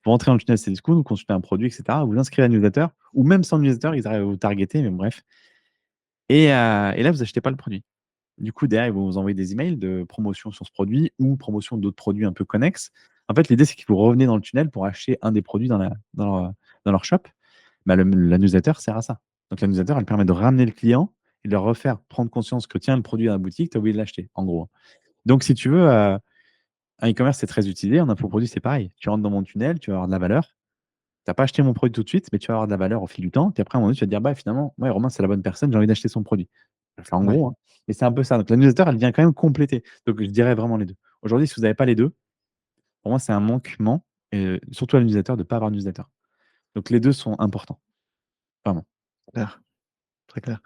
Vous rentrez dans le tunnel Cdiscount, vous consultez un produit, et cetera. Vous inscrivez à la newsletter ou même sans newsletter, ils arrivent à vous targeter, mais bref. Et là, vous achetez pas le produit. Du coup, derrière, ils vont vous envoyer des emails de promotion sur ce produit ou promotion d'autres produits un peu connexes. En fait, l'idée, c'est que vous revenez dans le tunnel pour acheter un des produits dans leur shop. Bah, la newsletter sert à ça. Donc la newsletter, elle permet de ramener le client et de leur refaire prendre conscience que tiens, le produit à la boutique, tu as oublié de l'acheter, en gros. Donc si tu veux, un e-commerce, c'est très utilisé. En infoproduit, c'est pareil. Tu rentres dans mon tunnel, tu vas avoir de la valeur. Tu n'as pas acheté mon produit tout de suite, mais tu vas avoir de la valeur au fil du temps. Puis après, à un moment donné, tu vas te dire, bah, finalement, ouais, Romain, c'est la bonne personne, j'ai envie d'acheter son produit. Enfin, en Ouais, gros, hein. Mais c'est un peu ça. Donc la newsletter, elle vient quand même compléter. Donc je dirais vraiment les deux. Aujourd'hui, si vous n'avez pas les deux, pour moi, c'est un manquement, et surtout à la newsletter, de ne pas avoir de newsletter. Donc les deux sont importants. Vraiment. clair, très clair.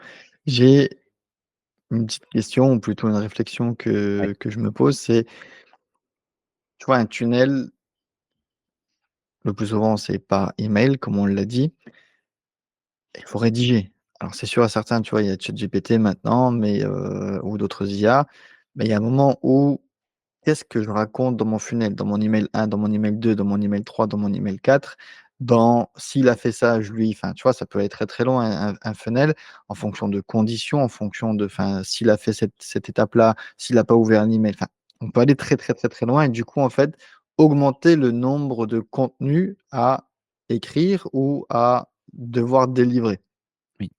J'ai une petite question ou plutôt une réflexion Ouais. que je me pose, c'est, tu vois, un tunnel, le plus souvent, c'est par email, comme on l'a dit, il faut rédiger. Alors c'est sûr à certains, tu vois, il y a ChatGPT maintenant, mais ou d'autres IA, mais il y a un moment où qu'est-ce que je raconte dans mon funnel? Dans mon email 1, dans mon email 2, dans mon email 3, dans mon email 4, dans s'il a fait ça, je lui enfin, tu vois, ça peut aller très, très loin un funnel en fonction de conditions, en fonction de enfin, s'il a fait cette étape-là, s'il a pas ouvert un email, enfin, on peut aller très, très, très, très loin et du coup, en fait, augmenter le nombre de contenus à écrire ou à devoir délivrer. Oui.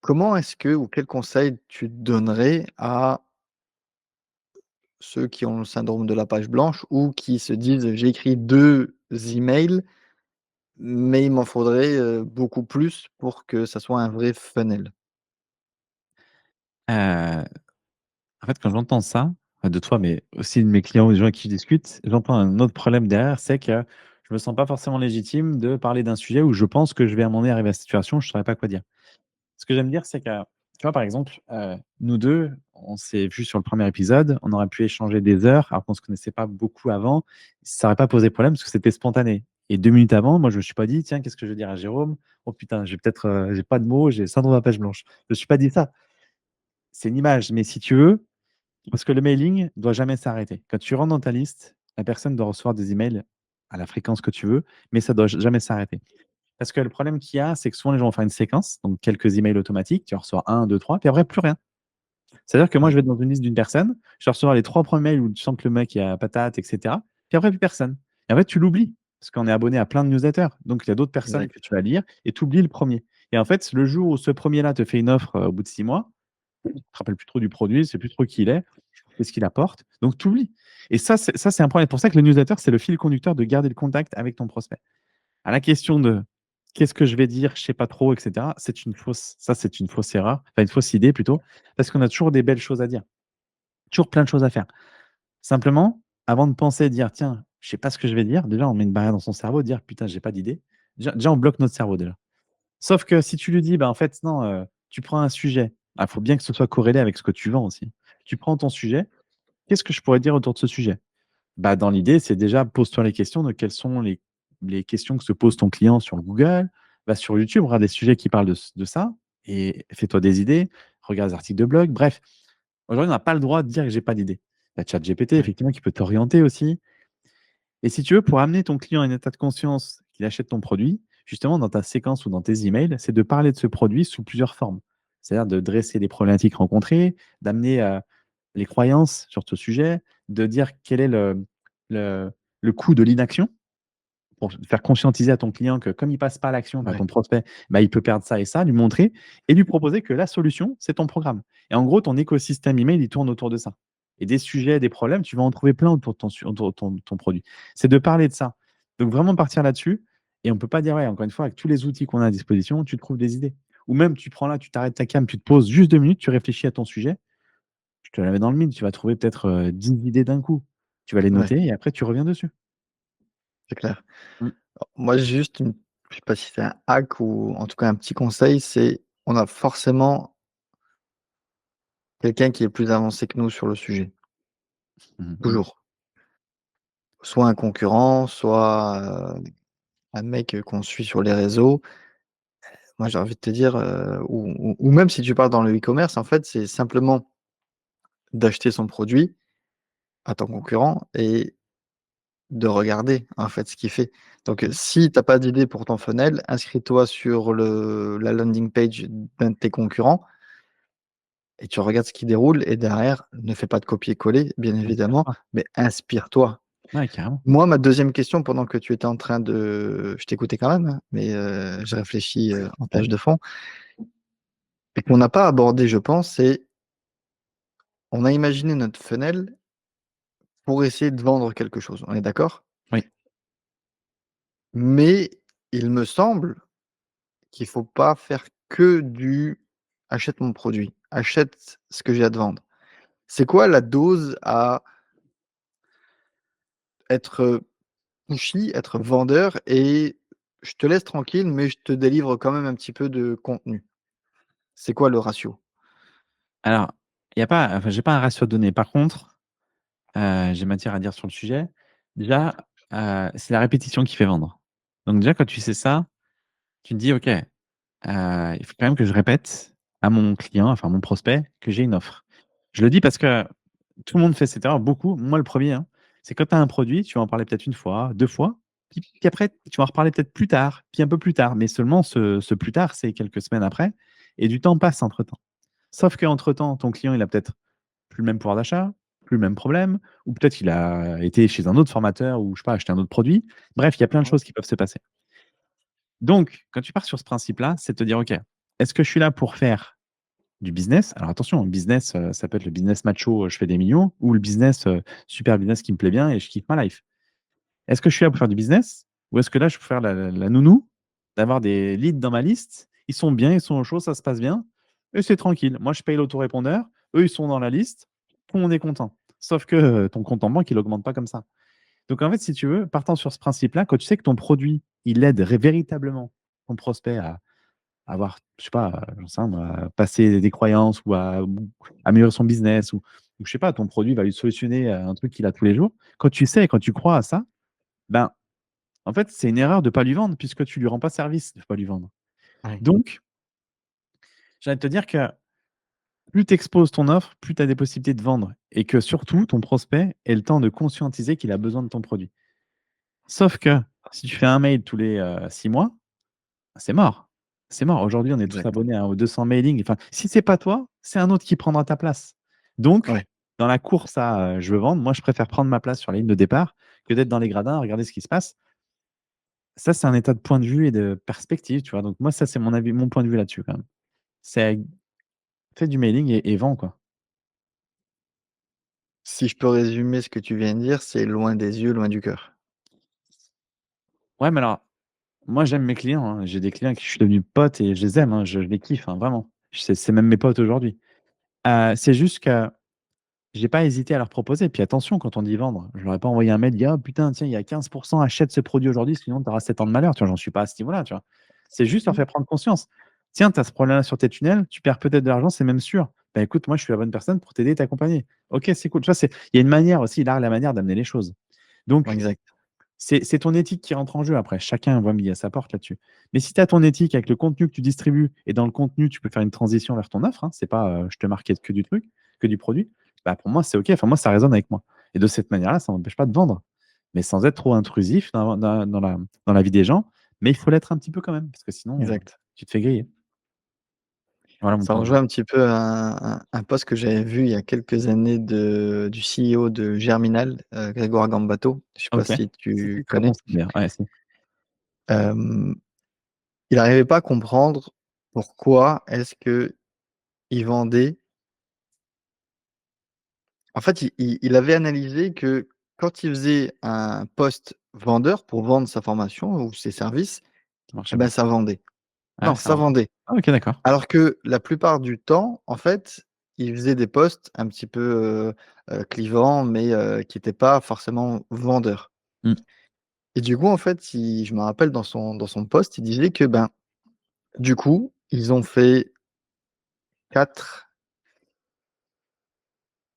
Comment est-ce que ou quel conseil tu donnerais à ceux qui ont le syndrome de la page blanche ou qui se disent: «J'ai écrit 2 emails, mais il m'en faudrait, beaucoup plus pour que ça soit un vrai funnel». Heu, En fait, quand j'entends ça, de toi, mais aussi de mes clients ou des gens avec qui je discute, j'entends un autre problème derrière, c'est que je me sens pas forcément légitime de parler d'un sujet où je pense que je vais à un moment donné arriver à cette situation, je saurais pas quoi dire. Ce que j'aime dire, c'est que, tu vois, par exemple, nous 2, on s'est vus sur le premier épisode, on aurait pu échanger des heures alors qu'on se connaissait pas beaucoup avant. Ça aurait pas posé problème parce que c'était spontané et 2 minutes avant, moi, je me suis pas dit: «Tiens, qu'est-ce que je vais dire à Jérôme? Oh putain, j'ai peut-être, j'ai pas de mots, j'ai syndrome de la page blanche». Je me suis pas dit ça. C'est une image, mais si tu veux, parce que le mailing doit jamais s'arrêter. Quand tu rentres dans ta liste, la personne doit recevoir des emails à la fréquence que tu veux, mais ça doit jamais s'arrêter. Parce que le problème qu'il y a, c'est que souvent les gens vont faire une séquence, donc quelques emails automatiques, tu en reçois 1, 2, 3, puis après plus rien. C'est-à-dire que moi, Ouais, je vais être dans une liste d'une personne, je vais recevoir les 3 premiers mails où tu sens que le mec il a patate, et cetera, puis après plus personne. Et en fait, tu l'oublies, parce qu'on est abonné à plein de newsletters. Donc il y a d'autres personnes que exact. tu vas lire et tu oublies le premier. Et en fait, le jour où ce premier-là te fait une offre, au bout de 6 mois, tu te rappelles plus trop du produit, tu sais plus trop qui il est, qu'est-ce qu'il apporte, donc tu oublies. Et ça, c'est un problème. C'est pour ça que le newsletter, c'est le fil conducteur de garder le contact avec ton prospect. À la question de: «Qu'est-ce que je vais dire? Je sais pas trop» et cetera, c'est une fausse erreur, enfin une fausse idée plutôt, parce qu'on a toujours des belles choses à dire, toujours plein de choses à faire. Simplement, avant de penser dire: «Tiens, je sais pas ce que je vais dire», déjà on met une barrière dans son cerveau, dire: «Putain, j'ai pas d'idée». Déjà on bloque notre cerveau déjà. Sauf que si tu lui dis: «Bah, en fait non, tu prends un sujet», il faut bien que ce soit corrélé avec ce que tu vends aussi. Tu prends ton sujet: «Qu'est-ce que je pourrais dire autour de ce sujet?» Bah, dans l'idée, c'est déjà pose-toi les questions de quelles sont les questions que se pose ton client sur Google. Va sur YouTube, regarde des sujets qui parlent de ça et fais-toi des idées, regarde des articles de blog. Bref, aujourd'hui, on n'a pas le droit de dire que j'ai pas d'idée. Il y a ChatGPT, Ouais, effectivement, qui peut t'orienter aussi. Et si tu veux, pour amener ton client à un état de conscience qu'il achète ton produit, justement, dans ta séquence ou dans tes emails, c'est de parler de ce produit sous plusieurs formes. C'est-à-dire de dresser les problématiques rencontrées, d'amener les croyances sur ce sujet, de dire quel est le, le coût de l'inaction pour faire conscientiser à ton client que comme il passe pas à l'action, enfin, ouais, ton prospect, bah, il peut perdre ça et ça, lui montrer et lui proposer que la solution, c'est ton programme. Et en gros, ton écosystème email, il tourne autour de ça. Et des sujets, des problèmes, tu vas en trouver plein autour de ton produit. C'est de parler de ça. Donc vraiment partir là-dessus. Et on ne peut pas dire, ouais, encore une fois, avec tous les outils qu'on a à disposition, tu trouves des idées. Ou même, tu prends là, tu t'arrêtes ta cam, tu te poses juste 2 minutes, tu réfléchis à ton sujet, je te la mets dans le mille, tu vas trouver peut-être 10 idées d'un coup. Tu vas les ouais, noter et après, tu reviens dessus. c'est clair. Mm. Moi, j'ai juste une je sais pas si c'est un hack ou en tout cas un petit conseil, c'est on a forcément quelqu'un qui est plus avancé que nous sur le sujet, Mhm. toujours. soit un concurrent, soit un mec qu'on suit sur les réseaux. Moi, j'ai envie de te dire, ou même si tu parles dans le e-commerce, en fait, c'est simplement d'acheter son produit à ton concurrent et de regarder, en fait, ce qu'il fait. Donc, Mmh. si tu as pas d'idée pour ton funnel, inscris-toi sur la landing page d'un de tes concurrents et tu regardes ce qui déroule et derrière, ne fais pas de copier-coller, bien évidemment, Inspire-toi. mais inspire-toi. Ouais, carrément. Moi, ma deuxième question pendant que tu étais en train de je t'écoutais quand même, hein, mais je réfléchis, en tâche de fond et qu'on n'a pas abordé, je pense, c'est on a imaginé notre funnel pour essayer de vendre quelque chose. On est d'accord? Oui. Mais il me semble qu'il faut pas faire que du: «Achète mon produit, achète ce que j'ai à te vendre». C'est quoi la dose à être, pushy, être vendeur et je te laisse tranquille, mais je te délivre quand même un petit peu de contenu? C'est quoi le ratio? Alors, il y a pas enfin, j'ai pas un ratio donné. Par contre, j'ai matière à dire sur le sujet. Déjà, c'est la répétition qui fait vendre. Donc déjà, quand tu sais ça, tu te dis: «OK, il faut quand même que je répète à mon client, enfin, mon prospect, que j'ai une offre». Je le dis parce que tout le monde fait cette erreur, beaucoup, moi le premier, hein. C'est quand tu as un produit, tu vas en parler peut-être une fois, 2 fois, puis après tu vas en reparler peut-être plus tard, puis un peu plus tard, mais seulement ce plus tard, c'est quelques semaines après et du temps passe entre-temps. Sauf qu'entre-temps, ton client, il a peut-être plus le même pouvoir d'achat, plus le même problème, ou peut-être qu'il a été chez un autre formateur ou je sais pas, acheté un autre produit. Bref, il y a plein de Ouais. choses qui peuvent se passer. Donc, quand tu pars sur ce principe-là, c'est de te dire: «OK, est-ce que je suis là pour faire du business?» Alors attention, business, ça peut être le business macho, je fais des millions ou le business, super business qui me plaît bien et je kiffe ma life. Est-ce que je suis là pour faire du business ou est-ce que là, je peux faire la nounou, d'avoir des leads dans ma liste, ils sont bien, ils sont au chaud, ça se passe bien et c'est tranquille. Moi, je paye l'autorépondeur, eux, ils sont dans la liste, tout le monde est content. Sauf que, ton compte en banque, il augmente pas comme ça. Donc en fait, si tu veux, partant sur ce principe-là, quand tu sais que ton produit, il aide véritablement ton prospect à avoir, je sais pas, j'en sais rien moi, à passer des croyances ou à améliorer son business ou je sais pas, ton produit va lui solutionner, un truc qu'il a tous les jours. Quand tu sais, quand tu crois à ça, ben, en fait, c'est une erreur de pas lui vendre puisque tu lui rends pas service de pas lui vendre. Ouais. Donc, j'ai envie de te dire que plus tu exposes ton offre, plus tu as des possibilités de vendre et que surtout ton prospect ait le temps de conscientiser qu'il a besoin de ton produit. Sauf que si tu fais un mail tous les, 6 mois, c'est mort. C'est mort. Aujourd'hui, on est tous Exact. abonnés aux 200 mailings. Enfin, si c'est pas toi, c'est un autre qui prendra ta place. Donc, Ouais. dans la course à, je veux vendre, moi, je préfère prendre ma place sur la ligne de départ que d'être dans les gradins à regarder ce qui se passe. Ça, c'est un état de point de vue et de perspective, tu vois? Donc moi, ça, c'est mon avis, mon point de vue là-dessus quand même. C'est fais du mailing et vends, quoi. Si je peux résumer ce que tu viens de dire, c'est loin des yeux, loin du cœur. Ouais, mais alors, moi, j'aime mes clients, hein. J'ai des clients avec qui je suis devenu pote et je les aime, hein, je les kiffe, hein, vraiment. C'est même mes potes aujourd'hui. C'est juste que j'ai pas hésité à leur proposer. Puis attention, quand on dit vendre, je leur ai pas envoyé un mail, dit: «Ah putain, tiens, il y a 15 achète ce produit aujourd'hui, sinon tu auras 7 ans de malheur». Tu vois? J'en suis pas à ce niveau-là, tu vois? C'est juste leur faire prendre conscience. «Tiens, tu as ce problème-là sur tes tunnels, tu perds peut-être de l'argent, c'est même sûr. Bah écoute, moi je suis la bonne personne pour t'aider et t'accompagner». OK, c'est cool. Tu vois? Il y a une manière aussi, l'art et la manière d'amener les choses. Donc Exact. c'est ton éthique qui rentre en jeu après. Chacun voit midi à sa porte là-dessus. Mais si tu as ton éthique avec le contenu que tu distribues et dans le contenu, tu peux faire une transition vers ton offre, hein, c'est pas, je te market que du truc, que du produit, bah, pour moi, c'est OK. Enfin, moi, ça résonne avec moi et de cette manière-là, ça m'empêche pas de vendre, mais sans être trop intrusif dans la vie des gens. Mais il faut l'être un petit peu quand même parce que sinon, Exact. tu te fais griller. Voilà mon Ça point de vue. rejoint un petit peu un post que j'avais vu il y a quelques années du CEO de Germinal, Grégoire Gambato. Je sais pas OK. si Si, tu si, très bon connais? ciblé. Ouais, si. Hem, il n'arrivait pas à comprendre pourquoi est-ce qu'il vendait en fait, il avait analysé que quand il faisait un post vendeur pour vendre sa formation ou ses services, Ça et marchait ben, pas. ça vendait. Ah, Non, ça ça marche. vendait. Ah OK, d'accord. Alors que la plupart du temps, en fait, il faisait des posts un petit peu, clivants, mais qui étaient pas forcément vendeurs Mmh. et du coup, en fait, je me rappelle dans son post, il disait que, ben, du coup, ils ont fait 4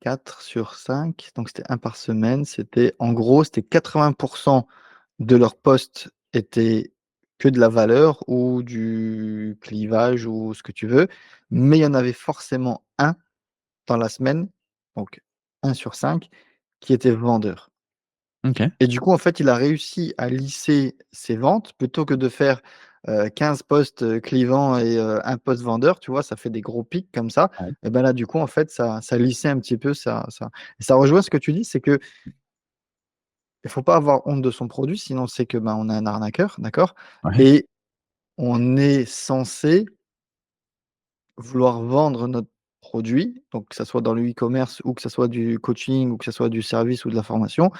4 sur 5, donc c'était 1 par semaine. C'était en gros, c'était 80% de leurs posts étaient que de la valeur ou du clivage ou ce que tu veux, mais il y en avait forcément un dans la semaine, donc 1 sur 5, qui était vendeur. OK. Et du coup, en fait, il a réussi à lisser ses ventes plutôt que de faire, 15 posts, clivants et 1 post vendeur, tu vois? Ça fait des gros pics comme ça. Ouais. Et ben là, du coup, en fait, ça lissait un petit peu, ça rejoint ce que tu dis, c'est qu'il faut pas avoir honte de son produit, sinon c'est que, ben, on est un arnaqueur, d'accord? Ouais. Et on est censé vouloir vendre notre produit, donc que ça soit dans le e-commerce ou que ça soit du coaching ou que ça soit du service ou de la formation.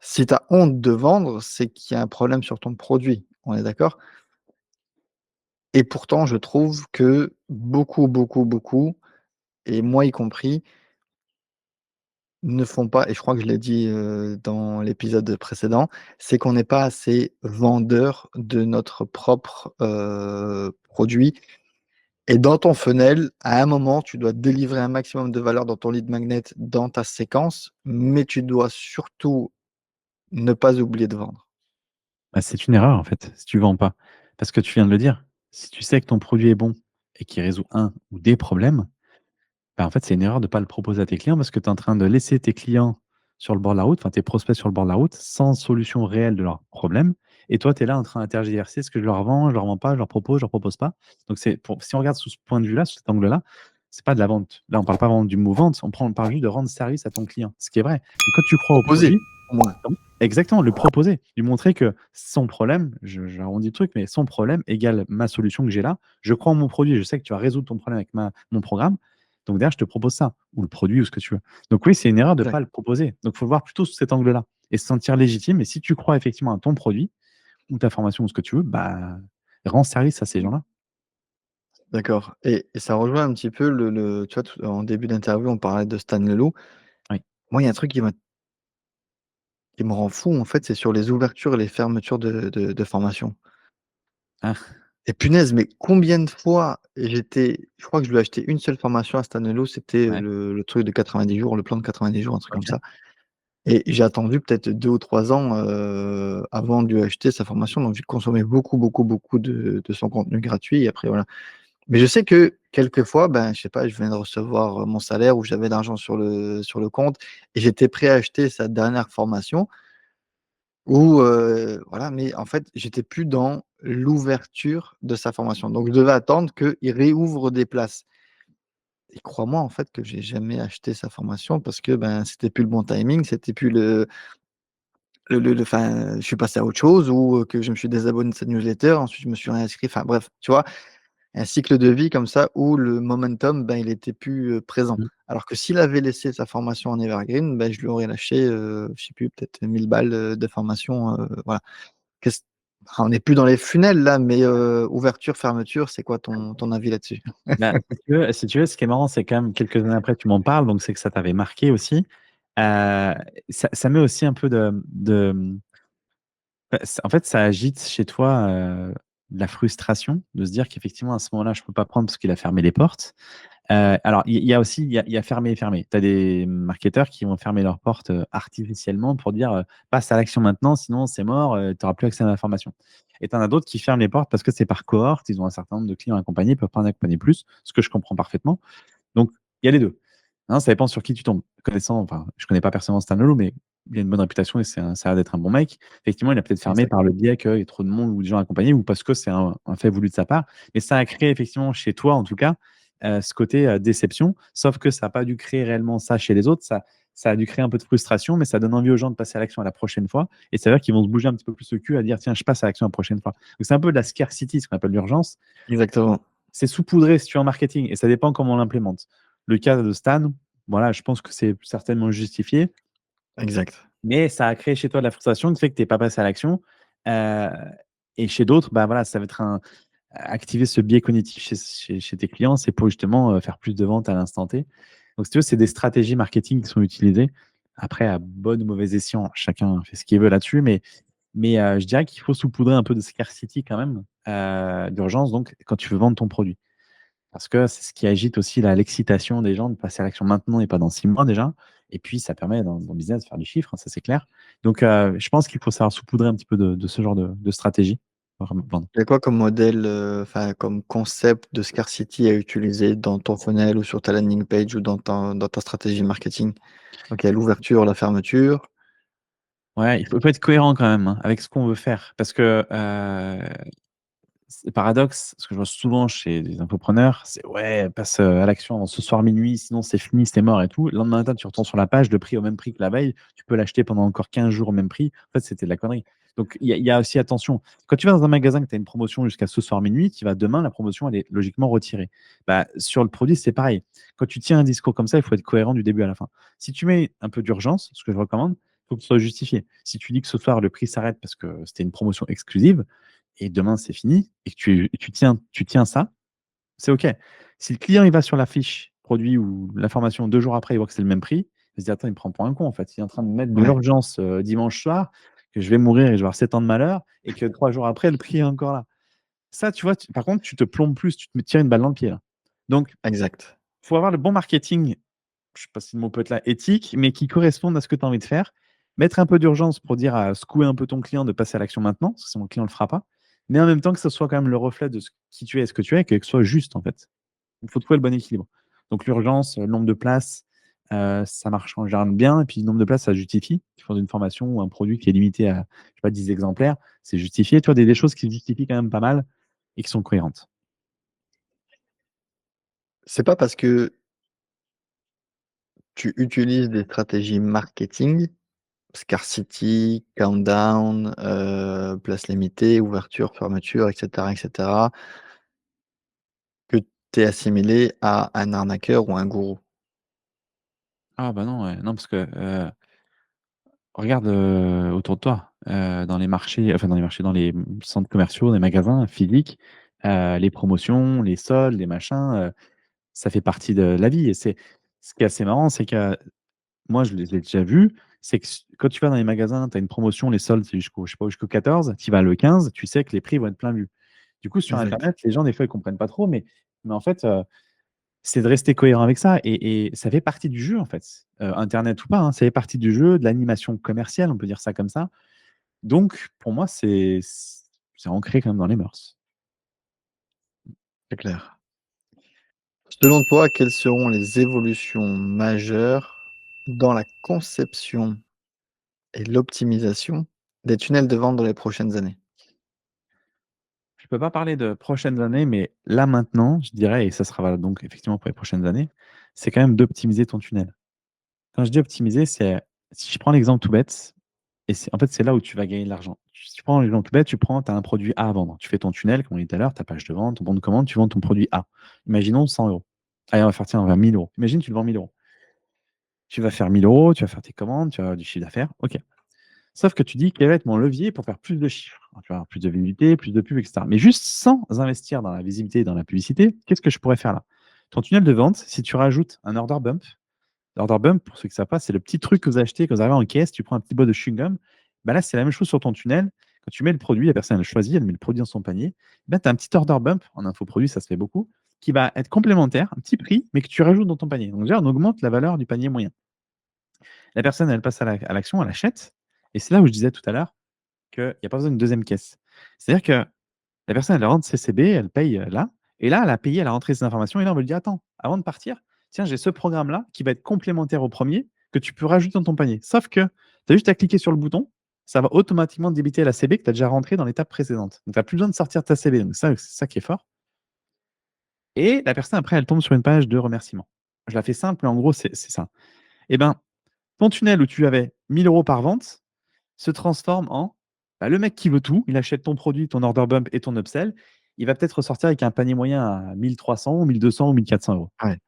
Si tu as honte de vendre, c'est qu'il y a un problème sur ton produit, on est d'accord? Et pourtant, je trouve que beaucoup, beaucoup, beaucoup, et moi y compris, ne font pas, et je crois que je l'ai dit, dans l'épisode précédent, c'est qu'on n'est pas assez vendeur de notre propre, produit. Et dans ton funnel, à un moment, tu dois délivrer un maximum de valeur dans ton lead magnet, dans ta séquence, mais tu dois surtout ne pas oublier de vendre. Bah, c'est une erreur, en fait, si tu vends pas. Parce que tu viens de le dire, si tu sais que ton produit est bon et qu'il résout un ou des problèmes, bah, en fait, c'est une erreur de pas le proposer à tes clients parce que tu es en train de laisser tes clients sur le bord de la route, enfin tes prospects sur le bord de la route, sans solution réelle de leurs problèmes. Et toi, tu es là en train d'intergiverser ce que je leur vends, je leur vends pas, je leur propose pas. Donc c'est pour si on regarde sous ce point de vue-là, sous cet angle-là, c'est pas de la vente. Là, on parle pas vraiment du mot vente, on parle juste de rendre service à ton client, ce qui est vrai. Mais quand tu crois au Proposer, produit, au moins. exactement, le proposer, lui montrer que son problème, j'arrondis le truc, mais son problème égale ma solution que j'ai là. Je crois en mon produit, je sais que tu vas résoudre ton problème avec mon programme. Donc derrière, je te propose ça, ou le produit, ou ce que tu veux. Donc oui, c'est une erreur de ne Exact. pas le proposer. Donc il faut le voir plutôt sous cet angle-là et se sentir légitime. Et si tu crois effectivement à ton produit, ou ta formation, ou ce que tu veux, bah, rends service à ces gens-là. D'accord, et ça rejoint un petit peu le tu vois, tout en début d'interview, on parlait de Stan Leloup. Oui. Moi, il y a un truc qui me rend fou, en fait, c'est sur les ouvertures et les fermetures de formations. Ah, Et punaise, mais combien de fois je crois que je lui ai acheté une seule formation à Stan Leloup, c'était, ouais, le truc de 90 jours, le plan de 90 jours, un truc comme ok. ça. Et j'ai attendu peut-être 2 ou 3 ans, avant de lui acheter sa formation, donc j'ai consommé beaucoup, beaucoup, beaucoup de son contenu gratuit et après voilà. Mais je sais que quelquefois, ben, je sais pas, je viens de recevoir, mon salaire ou j'avais de l'argent sur le compte et j'étais prêt à acheter sa dernière formation ou, voilà, mais en fait, j'étais plus dans l'ouverture de sa formation. Donc je devais attendre qu'il réouvre des places et crois-moi, en fait, que j'ai jamais acheté sa formation parce que, ben, c'était plus le bon timing, c'était plus le enfin, je suis passé à autre chose ou, que je me suis désabonné de cette newsletter, ensuite je me suis réinscrit, enfin bref, tu vois? Un cycle de vie comme ça où le momentum, ben, il était plus, présent. Mm. Alors que s'il avait laissé sa formation en evergreen, ben, je lui aurais lâché, je sais plus, peut-être 1 000 balles, de formation, voilà. Qu'est-ce On n'est plus dans les funnels là, mais ouverture, fermeture, c'est quoi ton avis là-dessus? Bah, si tu veux, ce qui est marrant, c'est quand même quelques années après, tu m'en parles, donc c'est que ça t'avait marqué aussi. Ça met aussi un peu bah, en fait, ça agite chez toi, de la frustration de se dire qu'effectivement, à ce moment-là, je peux pas prendre parce qu'il a fermé les portes. Alors il y a aussi il y a fermé et fermé. Tu as des marketeurs qui vont fermer leurs portes, artificiellement pour dire, «Passe à l'action maintenant, sinon c'est mort, tu auras plus accès à l'information». Et tu en as d'autres qui ferment les portes parce que c'est par cohorte, ils ont un certain nombre de clients à accompagner, ils peuvent pas en accompagner plus, ce que je comprends parfaitement. Donc il y a les 2. Hein, ça dépend sur qui tu tombes. Connaissant enfin, je connais pas personnellement Stan Leloup, mais il a une bonne réputation et ça a l'air d'être un bon mec. Effectivement, il a peut-être fermé Exact. par le biais qu'il y ait trop de monde ou de gens accompagnés ou parce que c'est un fait voulu de sa part. Mais ça a créé effectivement chez toi, en tout cas, ce côté, déception. Sauf que ça a pas dû créer réellement ça chez les autres. Ça a dû créer un peu de frustration, mais ça donne envie aux gens de passer à l'action la prochaine fois. Et ça veut dire qu'ils vont se bouger un petit peu plus le cul à dire: «Tiens, je passe à l'action la prochaine fois». Donc c'est un peu de la scarcity, ce qu'on appelle l'urgence. Exactement. C'est saupoudré si tu es en marketing et ça dépend comment on l'implémente. Le cas de Stan, voilà, je pense que c'est certainement justifié, Exact. mais ça a créé chez toi de la frustration qui fait que tu es pas passé à l'action. Heu et chez d'autres, bah, voilà, ça va être activer ce biais cognitif chez tes clients, c'est pour justement, faire plus de ventes à l'instant T. Donc si tu veux, c'est des stratégies marketing qui sont utilisées. Après à bon ou mauvais escient, chacun fait ce qu'il veut là-dessus, mais je dirais qu'il faut saupoudrer un peu de scarcity quand même, d'urgence donc quand tu veux vendre ton produit. parce que c'est ce qui agite aussi l'excitation des gens de passer à l'action maintenant et pas dans 6 mois déjà. Et puis, ça permet dans le business de faire du chiffre, hein, ça c'est clair. Donc, je pense qu'il faut savoir saupoudrer un petit peu de ce genre de stratégie pour vendre. Il y a quoi comme modèle, enfin comme concept de scarcity à utiliser dans ton funnel ou sur ta landing page ou dans ta stratégie marketing? Donc il y a l'ouverture, la fermeture. Ouais, il faut être cohérent quand même hein, avec ce qu'on veut faire. Parce que c'est paradoxe, ce que je vois souvent chez les infopreneurs, c'est ouais, passe à l'action avant ce soir minuit, sinon c'est fini, c'est mort et tout. Le lendemain matin, tu retournes sur la page, le prix au même prix que la veille, tu peux l'acheter pendant encore 15 jours au même prix. En fait, c'était de la connerie. Donc, il y a aussi attention. Quand tu vas dans un magasin que tu as une promotion jusqu'à ce soir minuit, tu vas demain, la promotion, elle est logiquement retirée. Bah, sur le produit, c'est pareil. Quand tu tiens un discours comme ça, il faut être cohérent du début à la fin. Si tu mets un peu d'urgence, ce que je recommande, il faut que ce soit justifié. Si tu dis que ce soir, le prix s'arrête parce que c'était une promotion exclusive, et demain c'est fini, et que tu tiens ça, c'est OK. Si le client il va sur la fiche produit ou l'information 2 jours après, il voit que c'est le même prix, il se dit: «Attends, il me prend pour un con en fait. Il est en train de me mettre de Ouais, l'urgence, dimanche soir, que je vais mourir et je vais avoir 7 ans de malheur et que 3 jours après, le prix est encore là». Ça, tu vois, par contre, tu te plombes plus, tu te tires une balle dans le pied là. Donc, exact. il faut avoir le bon marketing, je sais pas si le mot peut être là, éthique, mais qui corresponde à ce que tu as envie de faire. Mettre un peu d'urgence pour dire à secouer un peu ton client de passer à l'action maintenant, parce que sinon le client ne le fera pas. Mais en même temps que ce soit quand même le reflet de qui tu es et ce que tu es, et que ce soit juste en fait. Il faut trouver le bon équilibre. Donc l'urgence, le nombre de places, ça marche en général bien. Et puis le nombre de places, ça justifie. Tu fais une formation ou un produit qui est limité à je sais pas, 10 exemplaires, c'est justifié. Tu vois, des choses qui se justifient quand même pas mal et qui sont cohérentes. C'est pas parce que tu utilises des stratégies marketing, scarcity, countdown, place limitée, ouverture, fermeture, et cetera, que tu es assimilé à un arnaqueur ou un gourou. Ah bah non, ouais. Non, parce que regarde, autour de toi, dans les marchés, enfin dans les marchés, dans les centres commerciaux, dans les magasins physiques, les promotions, les soldes, les machins, ça fait partie de la vie et c'est ce qui est assez marrant, c'est que moi je les ai déjà vus, c'est que quand tu vas dans les magasins, tu as une promotion, les soldes, c'est jusqu'au je sais pas, jusqu'au 14, tu y vas le 15, tu sais que les prix vont être plein vus. Du coup, sur Exact. internet, les gens des fois ils comprennent pas trop, mais en fait, c'est de rester cohérent avec ça et ça fait partie du jeu en fait. Internet ou pas, hein, ça fait partie du jeu, de l'animation commerciale, on peut dire ça comme ça. Donc pour moi, c'est ancré quand même dans les mœurs. C'est clair. Selon toi, quelles seront les évolutions majeures dans la conception et l'optimisation des tunnels de vente dans les prochaines années? Je peux pas parler de prochaines années, mais là maintenant, je dirais et ça sera valable donc effectivement pour les prochaines années, c'est quand même d'optimiser ton tunnel. Quand je dis optimiser, c'est si je prends l'exemple tout bête et c'est en fait, c'est là où tu vas gagner de l'argent. Si tu prends l'exemple tout bête, tu as un produit A à vendre. Tu fais ton tunnel, comme on dit tout à l'heure, ta page de vente, ton bon de commande, tu vends ton produit A. Imaginons 100 €. Allez, on va faire, tiens, on va 1 000 €. Imagine, tu le vends 1 000 €. Tu vas faire 1 000 €, tu vas faire tes commandes, tu vas avoir du chiffre d'affaires, OK. Sauf que tu dis: «Quel va être mon levier pour faire plus de chiffres?» Tu vas avoir plus de visibilité, plus de pub et cetera. Mais juste sans investir dans la visibilité et dans la publicité, qu'est-ce que je pourrais faire là? Ton tunnel de vente, si tu rajoutes un order bump, l'order bump, pour ceux qui ne savent pas, c'est le petit truc que vous achetez quand vous arrivez en caisse, tu prends un petit bout de chewing-gum. Bah là, c'est la même chose sur ton tunnel. Quand tu mets le produit, la personne elle choisit, elle met le produit dans son panier. Bah, tu as un petit order bump, en infoproduit, ça se fait beaucoup, qui va être complémentaire, un petit prix, mais que tu rajoutes dans ton panier. Donc déjà, on augmente la valeur du panier moyen. La personne, elle passe à l'action, elle achète. Et c'est là où je disais tout à l'heure qu'il n'y a pas besoin d'une deuxième caisse. C'est-à-dire que la personne, elle rentre CCB, elle paye là. Et là, elle a payé, elle a rentré ses informations. Et là, on me dit: «Attends, avant de partir, tiens, j'ai ce programme-là qui va être complémentaire au premier que tu peux rajouter dans ton panier». Sauf que tu as juste à cliquer sur le bouton, ça va automatiquement débiter la CB que tu as déjà rentrée dans l'étape précédente. Donc, tu n'as plus besoin de sortir ta CB. Donc, ça, c'est ça qui est fort. Et la personne, après, elle tombe sur une page de remerciement. Je la fais simple, mais en gros, c'est ça. Eh ben, ton tunnel où tu avais 1 000 € par vente se transforme en bah, le mec qui veut tout, il achète ton produit, ton order bump et ton upsell, il va peut-être ressortir avec un panier moyen à 1 300 ou 1 200 ou 1 400 €. Ouais,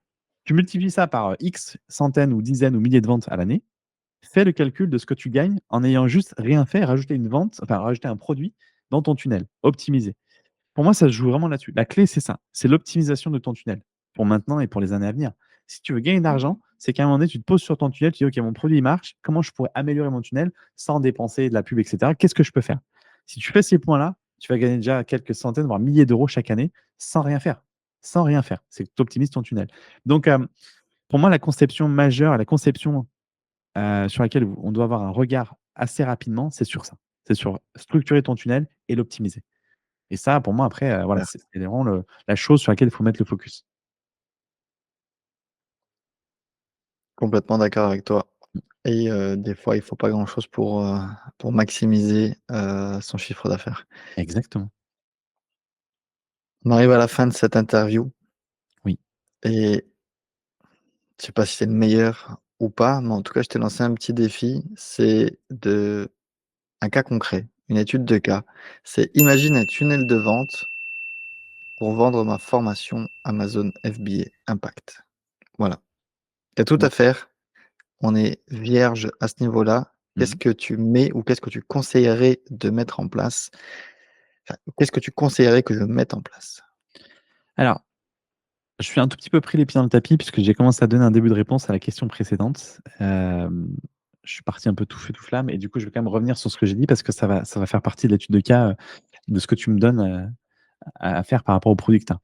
Tu multiplies ça par X centaines ou dizaines ou milliers de ventes à l'année, fais le calcul de ce que tu gagnes en ayant juste rien fait, rajouter une vente, enfin rajouter un produit dans ton tunnel, optimisé. Pour moi, ça se joue vraiment là-dessus. La clé, c'est ça, c'est l'optimisation de ton tunnel, pour maintenant et pour les années à venir. Si tu veux gagner d'argent, c'est qu'à un moment donné, tu te poses sur ton tunnel, tu dis: «OK, mon produit il marche, comment je pourrais améliorer mon tunnel sans dépenser de la pub et cetera? Qu'est-ce que je peux faire?» Si tu fais ces points-là, tu vas gagner déjà quelques centaines, voire milliers d'euros chaque année sans rien faire. sans rien faire. C'est que tu optimises ton tunnel. Donc, pour moi, la conception majeure, la conception sur laquelle on doit avoir un regard assez rapidement, c'est sur ça. C'est sur structurer ton tunnel et l'optimiser. Et ça, pour moi, après, voilà, Super. c'est vraiment la chose sur laquelle il faut mettre le focus. Complètement d'accord avec toi. Mmh. Et des fois, il faut pas grand-chose pour maximiser, son chiffre d'affaires. Exactement. On arrive à la fin de cette interview Oui. et je sais pas si c'est le meilleur ou pas, mais en tout cas, je t'ai lancé un petit défi, c'est un cas concret, une étude de cas. C'est imagine un tunnel de vente pour vendre ma formation Amazon FBA Impact. Voilà. Tu as tout à Bon. faire. On est vierge à ce niveau-là. Qu'est-ce Mmh. que tu mets ou qu'est-ce que tu conseillerais de mettre en place? Enfin, qu'est-ce que tu conseillerais que je mette en place? Alors, je suis un tout petit peu pris les pieds dans le tapis puisque j'ai commencé à donner un début de réponse à la question précédente. Je suis parti un peu tout feu tout flamme et du coup, je vais quand même revenir sur ce que j'ai dit parce que ça va faire partie de l'étude de cas, de ce que tu me donnes, à faire par rapport au produit que tu as.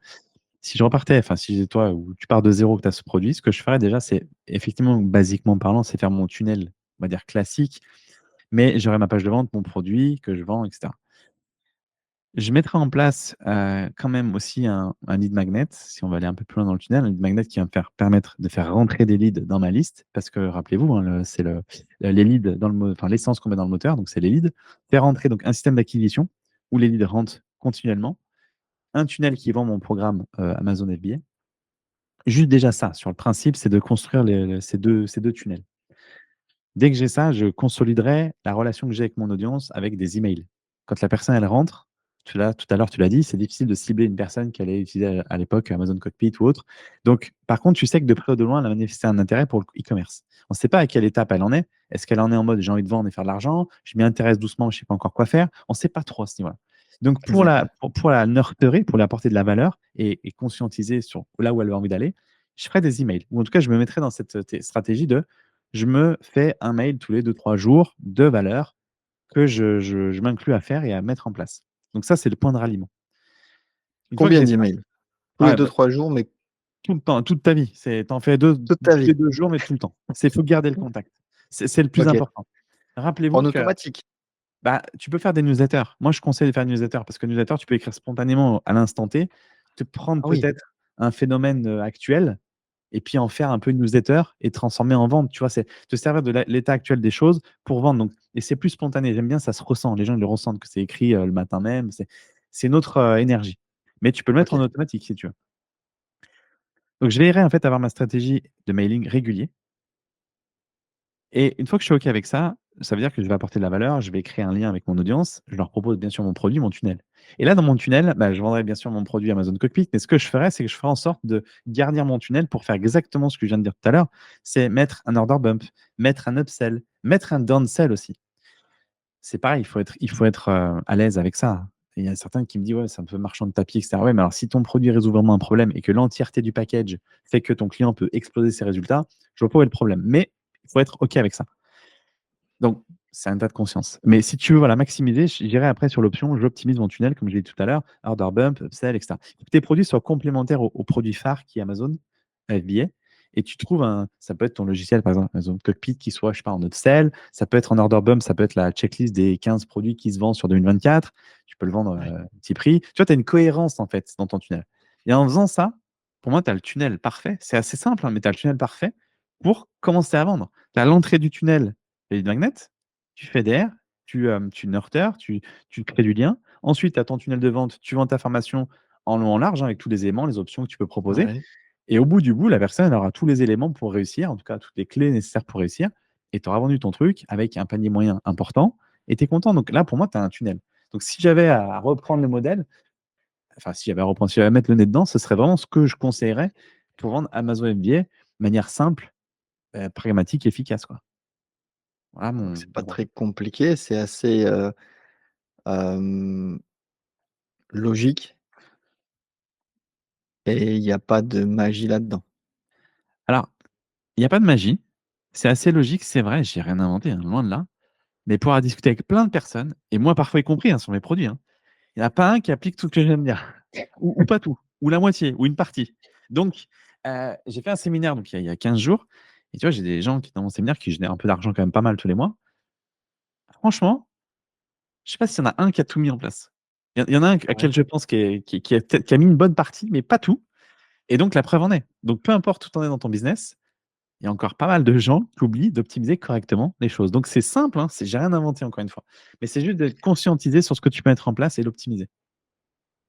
Si je repartais, enfin, si toi ou tu pars de zéro, que tu as ce produit, ce que je ferais déjà, c'est effectivement, basiquement parlant, c'est faire mon tunnel, on va dire classique, mais j'aurais ma page de vente, mon produit que je vends, et cetera. Je mettrai en place, quand même aussi un lead magnet, si on va aller un peu plus loin dans le tunnel, un lead magnet qui va me permettre de faire rentrer des leads dans ma liste parce que rappelez-vous, hein, c'est les leads dans enfin, l'essence qu'on met dans le moteur, donc c'est les leads. Faire rentrer donc un système d'acquisition où les leads rentrent continuellement, un tunnel qui vend mon programme, Amazon FBA. Juste déjà ça, sur le principe, c'est de construire ces deux tunnels. Dès que j'ai ça, je consoliderai la relation que j'ai avec mon audience avec des emails. Quand la personne, elle rentre, tout à l'heure, tu l'as dit, c'est difficile de cibler une personne qui allait utiliser à l'époque Amazon Cockpit ou autre. Donc, par contre, tu sais que de près ou de loin, elle a manifesté un intérêt pour le e-commerce. On ne sait pas à quelle étape elle en est. Est-ce qu'elle en est en mode j'ai envie de vendre et faire de l'argent? Je m'y intéresse doucement, je ne sais pas encore quoi faire. On ne sait pas trop à ce niveau-là. Donc, Exact. pour la nurturer, pour lui apporter de la valeur et conscientiser sur là où elle a envie d'aller, je ferai des emails. Ou en tout cas, je me mettrai dans cette stratégie de je me fais un mail tous les 2-3 jours de valeur que je m'inclus à faire et à mettre en place. Donc ça, c'est le point de ralliement. Une fois que Combien j'ai ça, d'emails? Tous les ah, bah, 2-3 jours, mais tout le temps, toute ta vie. Tu en fais 2 toute ta tous les vie? 2 jours, mais tout le temps. Il faut garder le contact. C'est le plus OK. important. Rappelez-vous En que automatique? bah, tu peux faire des newsletters. Moi, je conseille de faire une newsletter parce que newsletter, tu peux écrire spontanément à l'instant T, te prendre Ah oui, peut-être un phénomène, actuel et puis en faire un peu une newsletter et transformer en vente. Tu vois, c'est te servir de l'état actuel des choses pour vendre. Donc, et c'est plus spontané. J'aime bien, ça se ressent. Les gens ils le ressentent que c'est écrit le matin même. C'est une autre énergie. Mais tu peux le mettre en OK. automatique si tu veux. Donc, je veillerai en fait à avoir ma stratégie de mailing régulier. Et une fois que je suis OK avec ça, ça veut dire que je vais apporter de la valeur, je vais créer un lien avec mon audience, je leur propose bien sûr mon produit, mon tunnel. Et là, dans mon tunnel, bah, je vendrai bien sûr mon produit Amazon Cockpit, mais ce que je ferai, c'est que je ferai en sorte de garnir mon tunnel pour faire exactement ce que je viens de dire tout à l'heure, c'est mettre un order bump, mettre un upsell, mettre un downsell aussi. C'est pareil, il faut être à l'aise avec ça. Et il y a certains qui me disent, ouais, c'est un peu marchand de tapis, etc. Ouais, mais alors si ton produit résout vraiment un problème et que l'entièreté du package fait que ton client peut exploser ses résultats, je vois pas où est le problème. Mais il faut être OK avec ça. Donc, c'est un tas de conscience. Mais si tu veux voilà, maximiser, j'irai après sur l'option j'optimise mon tunnel, comme je l'ai dit tout à l'heure, order bump, upsell, etc. Que tes produits soient complémentaires au produit phare qui est Amazon FBA. Et tu trouves ça peut être ton logiciel, par exemple, Amazon Cockpit, qui soit, je sais pas, en upsell. Ça peut être en order bump, ça peut être la checklist des 15 produits qui se vendent sur 2024. Tu peux le vendre Ouais. petit prix. Tu vois, tu as une cohérence, en fait, dans ton tunnel. Et en faisant ça, pour moi, tu as le tunnel parfait. C'est assez simple, hein, mais tu as le tunnel parfait pour commencer à vendre. Tu as l'entrée du tunnel, les lead magnets, tu fédères, tu nurtures, tu crées du lien. Ensuite, tu as ton tunnel de vente, tu vends ta formation en long, en large, hein, avec tous les éléments, les options que tu peux proposer. Ouais. Et au bout du bout, la personne elle aura tous les éléments pour réussir, en tout cas toutes les clés nécessaires pour réussir. Et tu auras vendu ton truc avec un panier moyen important et tu es content. Donc là, pour moi, tu as un tunnel. Donc si j'avais à reprendre le modèle, enfin si j'avais à mettre le nez dedans, ce serait vraiment ce que je conseillerais pour vendre Amazon FBA de manière simple, pragmatique, efficace, quoi. Voilà Donc mon c'est pas mon très compliqué, c'est assez, hem, logique et il y a pas de magie là-dedans. Alors, il y a pas de magie. C'est assez logique, c'est vrai, j'ai rien inventé, hein, loin de là. Mais pour avoir discuté avec plein de personnes, et moi parfois y compris, hein, sur mes produits, hein, il y en a pas un qui applique tout ce que je viens de dire ou pas tout. ou la moitié, ou une partie. Donc, j'ai fait un séminaire donc, il y a 15 jours. Et tu vois, j'ai des gens qui, dans mon séminaire qui génèrent un peu d'argent quand même pas mal tous les mois. Franchement, je sais pas s'il y en a un qui a tout mis en place. Il y en a un à Ouais. quel je pense qui a mis une bonne partie, mais pas tout. Et donc, la preuve en est. Donc, peu importe où tu en es dans ton business, il y a encore pas mal de gens qui oublient d'optimiser correctement les choses. Donc, c'est simple, hein, j'ai rien inventé encore une fois. Mais c'est juste d'être conscientisé sur ce que tu peux mettre en place et l'optimiser.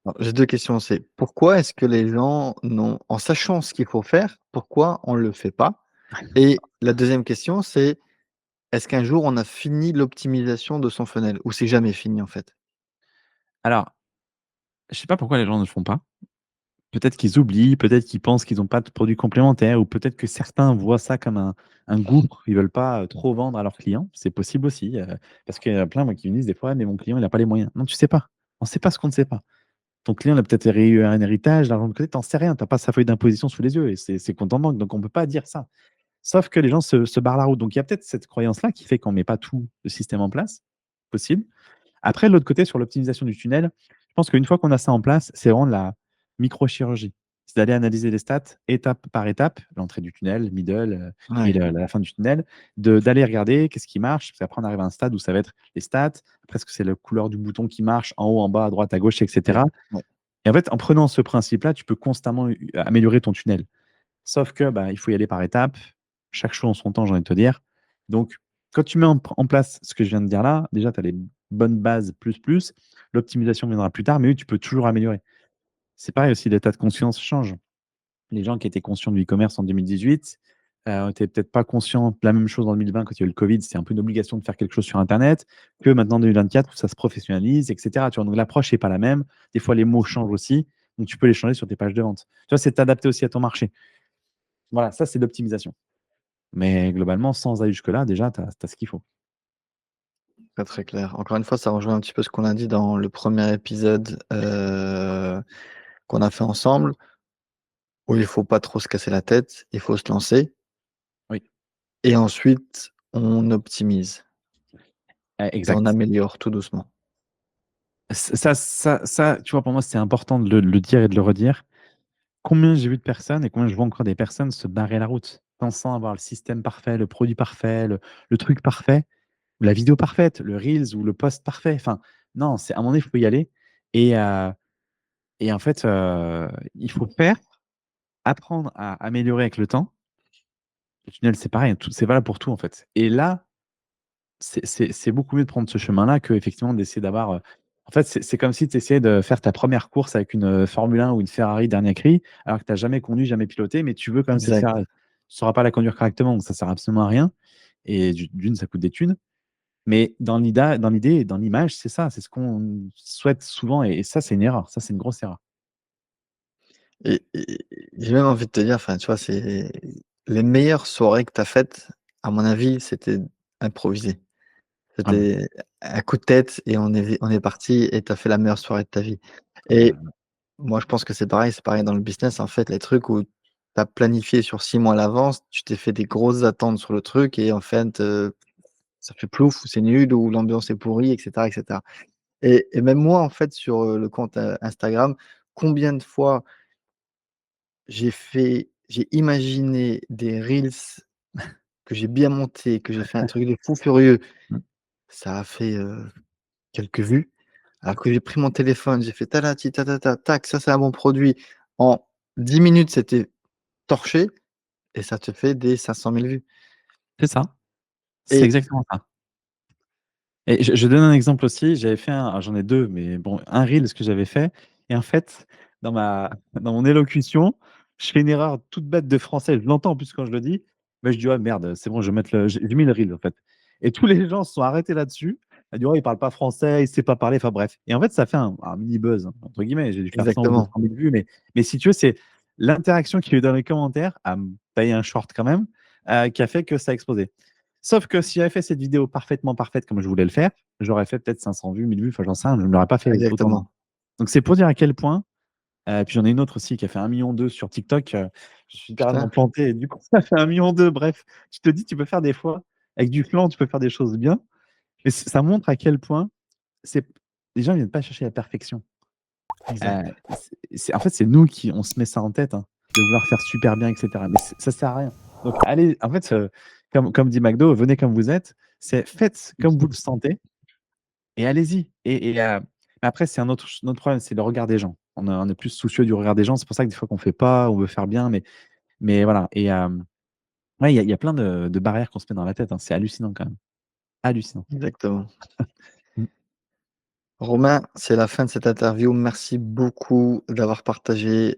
Alors, j'ai 2 questions, c'est pourquoi est-ce que les gens en sachant ce qu'il faut faire, pourquoi on ne le fait pas? Et la deuxième question, c'est est-ce qu'un jour on a fini l'optimisation de son funnel ou c'est jamais fini en fait? Alors, je sais pas pourquoi les gens ne le font pas. Peut-être qu'ils oublient, peut-être qu'ils pensent qu'ils n'ont pas de produits complémentaires ou peut-être que certains voient ça comme un gouffre. Ils veulent pas, trop vendre à leurs clients. C'est possible aussi, parce qu'il y en a plein, moi, qui me disent des fois: «Mais mon client, il a pas les moyens». Non, tu sais pas. On sait pas ce qu'on ne sait pas. Ton client, il a peut-être eu un héritage, l'argent de côté, tu en sais rien. Tu as pas sa feuille d'imposition sous les yeux et c'est compte en banque, donc on peut pas dire ça. Sauf que les gens se barrent la route. Donc il y a peut-être cette croyance-là qui fait qu'on met pas tout le système en place, possible. Après, de l'autre côté, sur l'optimisation du tunnel, je pense qu'une fois qu'on a ça en place, c'est vraiment de la microchirurgie. C'est d'aller analyser les stats étape par étape, l'entrée du tunnel, middle, et Ouais, la fin du tunnel, d'aller regarder qu'est-ce qui marche, parce qu'après on arrive à un stade où ça va être les stats, après est-ce que c'est la couleur du bouton qui marche, en haut, en bas, à droite, à gauche, ouais, etc. ouais. Et en fait, en prenant ce principe-là, tu peux constamment améliorer ton tunnel. Sauf que, bah, il faut y aller par étapes, chaque chose en son temps, j'ai envie de te dire. Donc, quand tu mets en place ce que je viens de dire là, déjà, tu as les bonnes bases plus. L'optimisation viendra plus tard, mais oui, tu peux toujours améliorer. C'est pareil aussi, l'état de conscience change. Les gens qui étaient conscients du e-commerce en 2018, étaient peut-être pas conscients de la même chose en 2020 quand il y a eu le Covid. C'était un peu une obligation de faire quelque chose sur internet, que maintenant en 2024 où ça se professionnalise, et cetera, tu vois? Donc l'approche n'est pas la même. Des fois, les mots changent aussi, donc tu peux les changer sur tes pages de vente. Tu vois, c'est t'adapter aussi à ton marché. Voilà, ça, c'est l'optimisation. Mais globalement, sans aller jusque-là, déjà, tu as ce qu'il faut. Très, très clair. Encore une fois, ça rejoint un petit peu ce qu'on a dit dans le premier épisode, qu'on a fait ensemble, où il faut pas trop se casser la tête, il faut se lancer Oui, et ensuite on optimise et on exact. améliore tout doucement. Ça, tu vois, pour moi, c'est important de le dire et de le redire. Combien j'ai vu de personnes et combien je vois encore des personnes se barrer la route, pensant avoir le système parfait, le produit parfait, le truc parfait, ou la vidéo parfaite, le reels ou le post parfait. Enfin, non, c'est à un moment donné, il faut y aller et heu et en fait, il faut faire, apprendre à améliorer avec le temps. Le tunnel, c'est pareil, tout c'est valable pour tout, en fait. Et là, c'est beaucoup mieux de prendre ce chemin-là qu'effectivement d'essayer d'avoir, en fait, c'est comme si tu essayais de faire ta première course avec une, Formule 1 ou une Ferrari dernier cri, alors que tu as jamais conduit, jamais piloté, mais tu veux quand même cette Exact. Ferrari. Tu sauras pas la conduire correctement, donc ça sert absolument à rien et d'une, ça coûte des thunes. Mais dans l'idée et dans l'image, c'est ça, c'est ce qu'on souhaite souvent et ça, c'est une erreur. Ça, c'est une grosse erreur. Et j'ai même envie de te dire, enfin, tu vois, c'est les meilleures soirées que tu as faites, à mon avis, c'était improvisé. Ah bon? C'était un coup de tête et on est parti et tu as fait la meilleure soirée de ta vie. Et Heu, moi, je pense que c'est pareil dans le business, en fait, les trucs où tu as planifié sur 6 mois à l'avance, tu t'es fait des grosses attentes sur le truc et en fait, ça fait plouf ou c'est nul ou l'ambiance est pourrie et cetera. Et même moi, en fait, sur, le compte, Instagram, combien de fois j'ai imaginé des reels que j'ai bien montés, que j'ai fait un truc de fou furieux. mmh, Ça a fait, quelques vues, alors que j'ai pris mon téléphone, j'ai fait talati tatata, tac, ça c'est un bon produit. En 10 minutes, c'était torché et ça te fait des 500 000 vues c'est ça, c'est et exactement ça. Et je donne un exemple aussi, j'avais fait un alors j'en ai 2 mais bon, un reel, ce que j'avais fait et en fait, dans mon élocution, je fais une erreur toute bête de français, je l'entends en plus quand je le dis, mais je dis: «Ouais merde, c'est bon, je vais mettre le» j'ai mis le reel en fait et tous les gens se sont arrêtés là-dessus. Elle dit: «Ouais, il parle pas français, il sait pas parler», enfin bref et en fait, ça fait un mini buzz entre guillemets. J'ai dû faire 100 ou 200 exactement, 000 vues mais si tu veux, c'est l'interaction qu'il y a eu dans les commentaires à me payer un short quand même, qui a fait que ça a explosé. Sauf que si j'avais fait cette vidéo parfaitement parfaite comme je voulais le faire, j'aurais fait peut-être 500 vues, 1000 vues, enfin j'en sais rien, je ne l'aurais pas fait avec autant de vues. exactement. Donc c'est pour dire à quel point, puis j'en ai une autre aussi qui a fait 1,2 million sur TikTok, je suis littéralement Putain, planté et du coup ça fait 1,2 million. Bref, tu te dis tu peux faire des fois avec du flan, tu peux faire des choses bien, mais ça montre à quel point c'est les gens ils viennent pas chercher la perfection. Exact. En fait, c'est nous qui on se met ça en tête, hein, de vouloir faire super bien, etc. Mais ça sert à rien. Donc, allez, en fait, comme dit McDo, venez comme vous êtes. Faites comme vous le sentez et allez-y. Mais après, c'est notre problème, c'est le regard des gens. On est plus soucieux du regard des gens. C'est pour ça que des fois qu'on fait pas, on veut faire bien, mais voilà. Et ouais, il y a plein de barrières qu'on se met dans la tête, hein. C'est hallucinant quand même. Hallucinant. Exactement. Mm. Romain, c'est la fin de cette interview. Merci beaucoup d'avoir partagé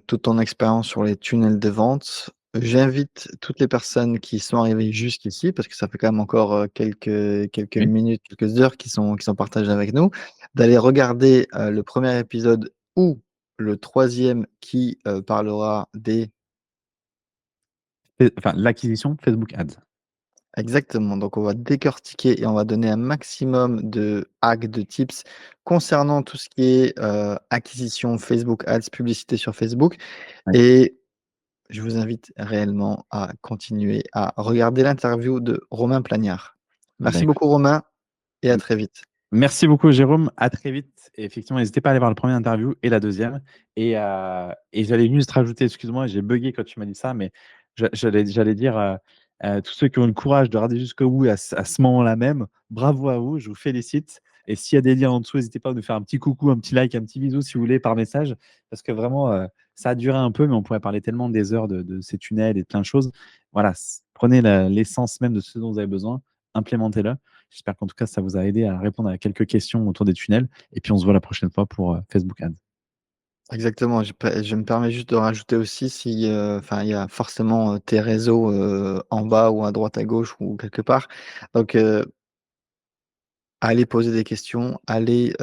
toute ton expérience sur les tunnels de vente. J'invite toutes les personnes qui sont arrivées jusqu'ici, parce que ça fait quand même encore quelques Oui. minutes, quelques heures qui sont partagées avec nous, d'aller regarder le premier épisode ou le troisième qui parlera des... Enfin, l'acquisition Facebook Ads. Exactement. Donc, on va décortiquer et on va donner un maximum de hacks, de tips concernant tout ce qui est acquisition Facebook Ads, publicité sur Facebook. Ouais. Et je vous invite réellement à continuer à regarder l'interview de Romain Plagnard. Bah, Merci écoute. beaucoup, Romain, et à très vite. Merci beaucoup, Jérôme. À très vite. Et effectivement, n'hésitez pas à aller voir la première interview et la deuxième. Et j'allais juste rajouter, excuse-moi, j'ai bugué quand tu m'as dit ça, mais j'allais dire, tous ceux qui ont le courage de regarder jusqu'au bout à ce moment-là même, bravo à vous, je vous félicite. Et s'il y a des liens en dessous, n'hésitez pas à nous faire un petit coucou, un petit like, un petit bisou si vous voulez par message. Parce que vraiment, ça a duré un peu, mais on pourrait parler tellement des heures de ces tunnels et de plein de choses. Voilà, prenez l'essence même de ce dont vous avez besoin, implémentez-le. J'espère qu'en tout cas, ça vous a aidé à répondre à quelques questions autour des tunnels. Et puis, on se voit la prochaine fois pour Facebook Ads. Exactement. Je me permets juste de rajouter aussi si, enfin, il y a forcément tes réseaux en bas ou à droite, à gauche ou quelque part. Donc, allez poser des questions, allez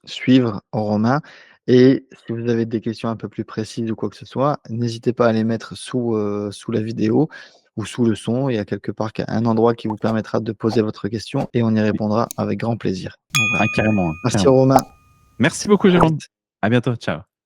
suivre Romain. Et si vous avez des questions un peu plus précises ou quoi que ce soit, n'hésitez pas à les mettre sous la vidéo ou sous le son. Il y a quelque part un endroit qui vous permettra de poser votre question et on y répondra avec grand plaisir. Donc, voilà. Ah, carrément, Merci carrément. Romain. Merci beaucoup, À Jérôme. vite. À bientôt. Ciao.